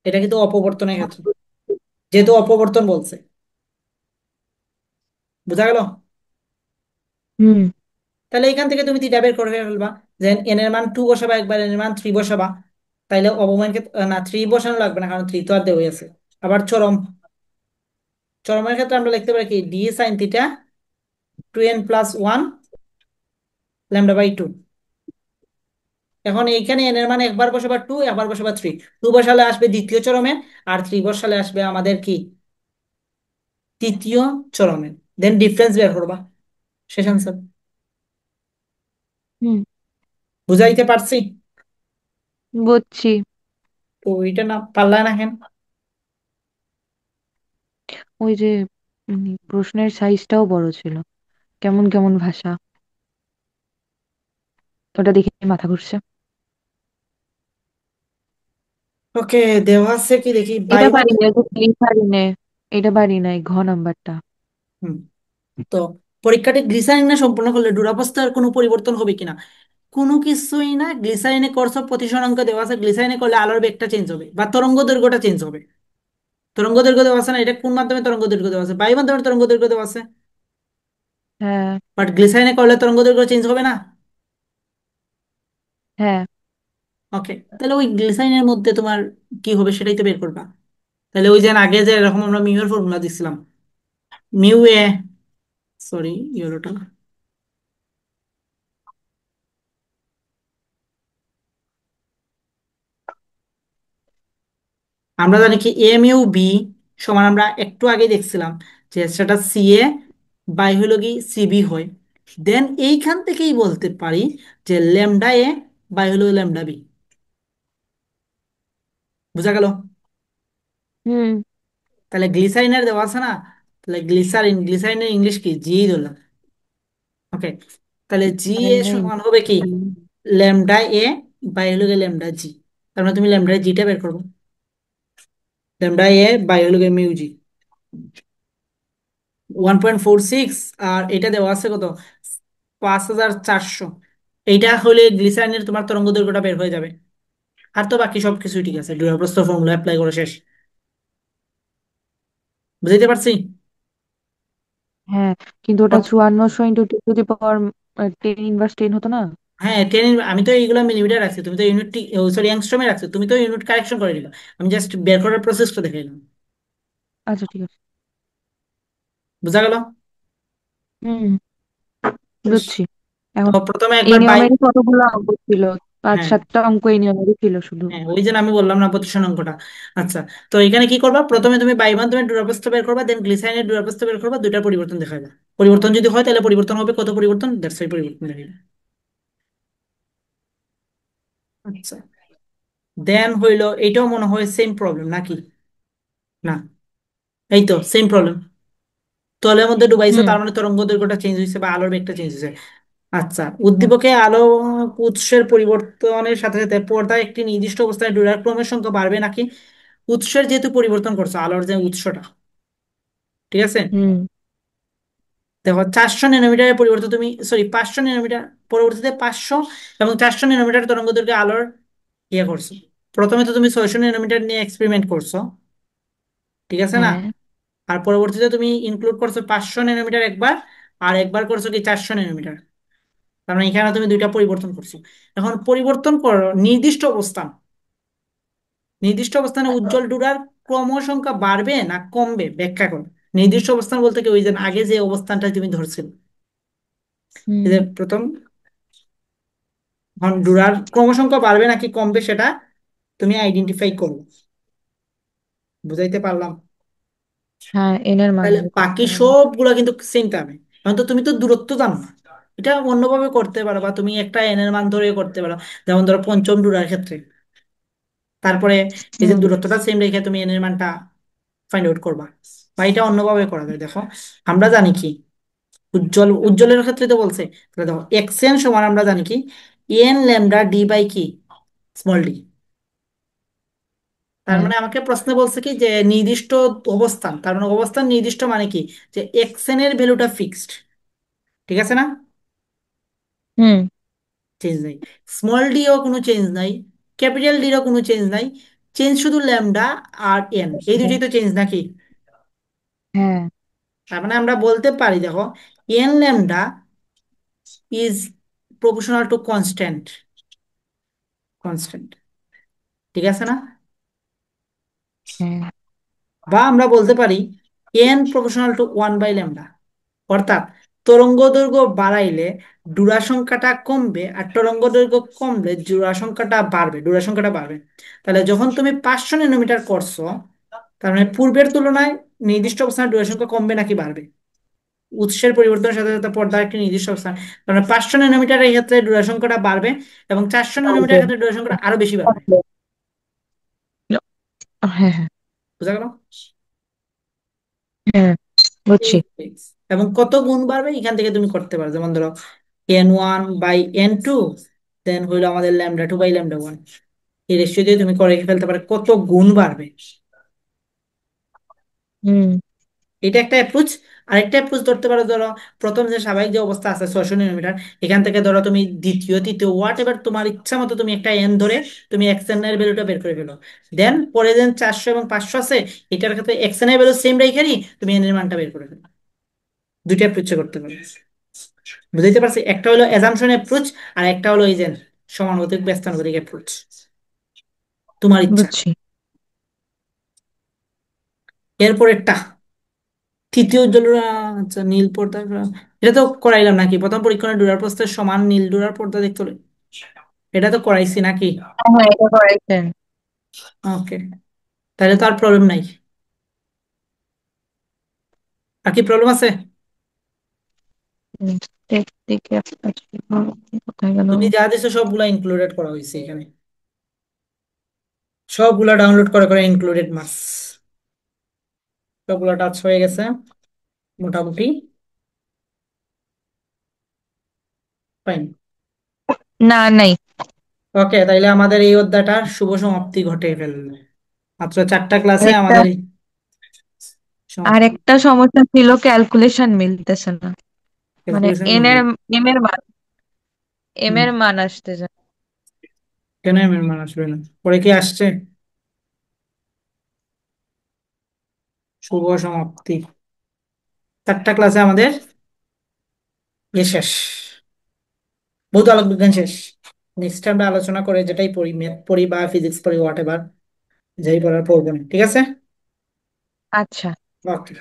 এটা কিন্তু অপবর্তনের ক্ষেত্রে, যেহেতু অপবর্তন বলছে। বুঝা গেল? হুম। তাহলে এখান থেকে তুমি থিটা বের করে ফেলবা, যে এন এর মান 2 বসাবা, একবার এন এর মান 3 বসাবা। তাইলে অবমান ক্ষেত্রে না, 3 বসানো লাগবে না, কারণ 3 তো আর দেওয়া আছে। আবার চরমের ক্ষেত্রে আমরা লিখতে পারি কি ডি সাইন থিটা 2n+1 λ/2। এখন এইখানে এন এর মান একবার বসাবা 2, একবার বসাবা 3। 2 বসালে আসবে দ্বিতীয় চরমে, আর 3 বসালে আসবে আমাদের কি তৃতীয় চরমে। দেন ডিফারেন্স বের করবা, শেষ আনসার। হুম। বুঝাইতে পারছি? বুঝছি। তো এটা না পারলা না কেন? ওই যে প্রশ্নের সাইজটাও বড় ছিল, কেমন কেমন ভাষা, ওটা দেখে মাথা ঘুরছে। ওকে, দেওয়া আছে কি দেখি এটা বাইবা। পারি না, পারি না। এটা পারি নাই, ঘ নাম্বারটা। হুম। তো পরীক্ষাটি গ্লিসারিনে সম্পূর্ণ করলে দুরবস্থার কোনো পরিবর্তন হবে কিনা? কোনো কিছুই না। গ্লিসারিনে কোর্স অফ প্রতিসরাঙ্ক দেওয়া আছে, গ্লিসারিনে করলে আলোর বেগটা চেঞ্জ হবে বা তরঙ্গ দৈর্ঘ্যটা চেঞ্জ হবে। তরঙ্গ দৈর্ঘ্য দেওয়া আছে না, এটা কোন মাধ্যমে তরঙ্গ দৈর্ঘ্য দেওয়া আছে? বায়ু মাধ্যমে তরঙ্গ দৈর্ঘ্য দেওয়া আছে। হ্যাঁ। বাট গ্লিসারিনে করলে তরঙ্গ দৈর্ঘ্য চেঞ্জ হবে না। হ্যাঁ। ওকে, তাহলে ওই গ্লিসারিনের মধ্যে তোমার কি হবে সেটাই তো বের করবা। তাহলে ওই যে আগে যে এরকম আমরা মিউ এর ফর্মুলা দিছিলাম, মিউ এ, সরি ইউরোটা, আমরা জানি কি এম ইউ বি সমান, আমরা একটু আগে দেখছিলাম যে সেটা সি এ বাই হলো কি সিবি হয়। দেন এইখান থেকেই বলতে পারি যে ল্যামডা এ বাই হলো ল্যামডা বি। বুঝা গেল? হুম। তাহলে গ্লিসারিনের দেওয়া আছে না, তাহলে গ্লিসারিনের ইংলিশ কি, জি ধরলাম। ওকে, তাহলে জি এ মানে সমান হবে কি ল্যামডা এ বাই হলো গিয়ে ল্যামডা জি। তার মানে তুমি ল্যামডা জিটা বের করবো, ল্যামডা এ বাই হলো গিয়ে মিউ জি। 1.46, আর এটা দেওয়া আছে কত, 5400। এইটা হলে গ্লিসারিনের তোমার তরঙ্গ দৈর্ঘ্যটা বের হয়ে যাবে। আর তো বাকি সব কিছুই ঠিক আছে, ডুয়াল প্রস্থ ফর্মুলা অ্যাপ্লাই করে শেষ। বুঝতে পারছি? হ্যাঁ, কিন্তু ওটা কত- 5400 × 10⁻10 হতো না? হ্যাঁ, আমি তো এইগুলো মিলিমিটার রাখছি, তুমি তো ইউনিট, সরি অ্যাংস্ট্রমে রাখছো, তুমি তো ইউনিট কারেকশন করে দিবা। আমি জাস্ট বের করার প্রসেসটা দেখে নিলাম। আচ্ছা, ঠিক আছে। বুঝা গেল? হুম, বেশ। বুঝছি। তো এখন প্রথমে এই একবার বাই, নিয়মেরই কতগুলো অঙ্ক ছিল? পাঁচ হ্যাঁ সাতটা অঙ্ক এই নিয়মেরই ছিল শুধু। হ্যাঁ, ওই জন্য আমি বললাম না প্রতিসরণ অঙ্কটা। আচ্ছা, তো এখানে কি করবা, প্রথমে তুমি বাই মাধ্যমে দূরত্ব বের করবা, দেন গ্লিসাইনের দূরত্ব বের করবা, দুইটার পরিবর্তন দেখাবা। পরিবর্তন যদি হয় তাহলে পরিবর্তন হবে, কত পরিবর্তন, দ্যাটস ওয়াই পরিবর্তন দেখাইবা। আচ্ছা, দেন হইলো এইটাও মনে হয় সেম প্রবলেম নাকি? না, এই তো সেম প্রবলেম। তলের মধ্যে ডুবাইছে, হুম। তার মানে তরঙ্গ দৈর্ঘ্যটা চেঞ্জ হয়েছে বা আলোর বেগটা চেঞ্জ হয়েছে। আচ্ছা, হ্যাঁ। উদ্দীপকে আলো উৎসের পরিবর্তনের সাথে সাথে পর্দায় একটি নির্দিষ্ট অবস্থায় ডোরার ক্রমের সংখ্যা বাড়বে নাকি? উৎসের যেহেতু পরিবর্তন করছো, আলোর যে উৎসটা, ঠিক আছে, হুম। দেখো 400 ন্যানোমিটারের পরিবর্তে তুমি, সরি 500 ন্যানোমিটার, পরবর্তীতে 500 এবং 400 ন্যানোমিটার তরঙ্গ দৈর্ঘ্যে আলোর ইয়ে করছো। প্রথমে তো তুমি 600 ন্যানোমিটার নিয়ে এক্সপেরিমেন্ট করছো, ঠিক আছে না? হ্যাঁ। আর পরবর্তীতে তুমি ইনক্লুড করছো 500 ন্যানোমিটার একবার, আর একবার করছো কি 400 ন্যানোমিটার। তার মানে এখানে তুমি দুইটা পরিবর্তন করছো। এখন পরিবর্তন করো নির্দিষ্ট অবস্থান, নির্দিষ্ট অবস্থানে উজ্জ্বল ডুরার ক্রম সংখ্যা বাড়বে না কমবে, ব্যাখ্যা করো। নির্দিষ্ট অবস্থান বলতে কি, ওই যে আগে যে অবস্থানটা তুমি ধরছিল, এই হুম। যে প্রথম, এখন ডুরার ক্রম সংখ্যা বাড়বে নাকি কমবে সেটা তুমি আইডেন্টিফাই করো। বুঝাইতে পারলাম? হ্যাঁ, এনের মান তাহলে বের বাকি করতে হবে। সবগুলা কিন্তু সেম টার্মে। এখন তো তুমি তো দূরত্ব জানো না, এটা অন্যভাবে করতে পারো, বা তুমি একটা এন এর মান ধরে করতে পারো। যেমন ধরো পঞ্চম ডুরার ক্ষেত্রে, তারপরে এই যে হুম। দূরত্বটা সেম রেখে তুমি এন এর মানটা ফাইন্ড আউট করবা। বা এটা অন্যভাবে করা যায়, দেখো আমরা জানি কি, উজ্জ্বলের ক্ষেত্রে তো বলছে, তাহলে দেখো এক্স এন সমান আমরা জানি কি, এন ল্যামডা ডি বাই কি, স্মল ডি। তার হ্যাঁ। মানে আমাকে প্রশ্নে বলছে কি যে নির্দিষ্ট অবস্থান, তার মানে অবস্থান নির্দিষ্ট মানে কি, যে এক্স এন এর ভ্যালুটা ফিক্সড, ঠিক আছে না? হুম। চেঞ্জ নাই। স্মল ডি ও কোনো চেঞ্জ নাই, ক্যাপিটাল ডিরও কোনো চেঞ্জ নাই। চেঞ্জ শুধু ল্যামডা আর এন, এই দুটোই তো চেঞ্জ নাকি? হ্যাঁ। তার মানে আমরা বলতে পারি দেখো, N lambda is proportional to constant, constant, ঠিক আছে না? হ্যাঁ। বা আমরা বলতে পারি এন প্রপোর্শনাল টু 1/λ। অর্থাৎ তরঙ্গ দৈর্ঘ্য বাড়াইলে ডুরা সংখ্যাটা কমবে, আর তরঙ্গ দৈর্ঘ্য কমলে ডুরা সংখ্যাটা বাড়বে, ডুরা সংখ্যাটা বাড়বে। তাহলে যখন তুমি 500 ন্যানোমিটার করছো, তার মানে পূর্বের তুলনায় নির্দিষ্ট অবস্থানে ডুরা সংখ্যা কমবে নাকি বাড়বে? উৎসের পরিবর্তনের সাথে সাথে পর্দার একটি নির্দিষ্ট অবস্থান, তার মানে 500 ন্যানোমিটারের ক্ষেত্রে ডুরা সংখ্যাটা বাড়বে, এবং 400 ন্যানোমিটারের ক্ষেত্রে ডুরা সংখ্যাটা আরো বেশি বাড়বে। হ্যাঁ। হ্যাঁ। বুঝা গেল? হ্যাঁ, বুঝছি। এবং কত গুণ বাড়বে এখান থেকে তুমি করতে পারো, যেমন ধরো n1/n2, দেন হইলো আমাদের λ2/λ1, এই রেশিও দিয়ে তুমি করে ফেলতে পারো কত গুণ বাড়বে। হুম। এটা একটা অ্যাপ্রোচ। আরেকটা অ্যাপ্রোচ ধরতে পারো, ধরো প্রথম যে স্বাভাবিক যে অবস্থা আছে 600 ন্যানোমিটার, এখান থেকে ধরো তুমি দ্বিতীয় তৃতীয় হোয়াট এভার তোমার ইচ্ছা মতো তুমি একটা এন ধরে তুমি এক্স এন এর ভ্যালুটা বের করে ফেলো। দেন পরে দেন 400 এবং 500 আছে, এটার ক্ষেত্রে এক্স এন এর ভ্যালু সেম রেখে তুমি এন এর মানটা বের করে ফেলো। দুইটা অ্যাপ্রোচে করতে পারো। বুঝতে পারছি? একটা হলো অ্যাজাম্পশন অ্যাপ্রোচ, আর একটা হলো এই যে সমানুপাতিক ব্যস্তানুপাতিক অ্যাপ্রোচ, তোমার ইচ্ছা। বুঝছি। এরপরেরটা তৃতীয় উজ্জ্বল, আচ্ছা নীল পর্দা, এটা তো করাইলাম নাকি, প্রথম পরীক্ষণে ডোরার প্রস্থের সমান নীল ডোরার পর্দা দেখতে হলে, এটা তো করাইছি নাকি? হ্যাঁ, এটা করাইছেন। ওকে, তাহলে তো আর প্রবলেম নাই। আর কি প্রবলেম আছে? দিকে একটা ছিল, কোথায় গেল? তুমি যা দিছো সবগুলা ইনক্লুডেড করা হয়েছে এখানে, সবগুলা ডাউনলোড করে করে ইনক্লুডেড মার্কস, সবগুলা টাচ হয়ে গেছে মোটামুটি। ফাইন। না, নাই। ওকে, তাইলে আমাদের এই অধ্যায়টার শুভ সমাপ্তি ঘটে ফেলল। মাত্র 4টা ক্লাসে আরেকটা আমাদের এই সমাপ্তি। আরেকটা সমস্যা ছিল, ক্যালকুলেশন মিলতেছে না। মানে ক্যালকুলেশন এন মিলবে? এর এম এর মান এম হুম। এর মান আসতেছে না। কেন মেহমান আসবে না? পরে কি আসছে? শুভ সমাপ্তি। 4টা ক্লাসে আমাদের শেষ, ভৌত আলোক বিজ্ঞান শেষ। নেক্সট আমরা আলোচনা করে যেটাই পড়ি, ম্যাথ পড়ি বা ফিজিক্স পড়ি, হোয়াট এভার, যাই পড়ার পড়বো না, ঠিক আছে? আচ্ছা। ওকে।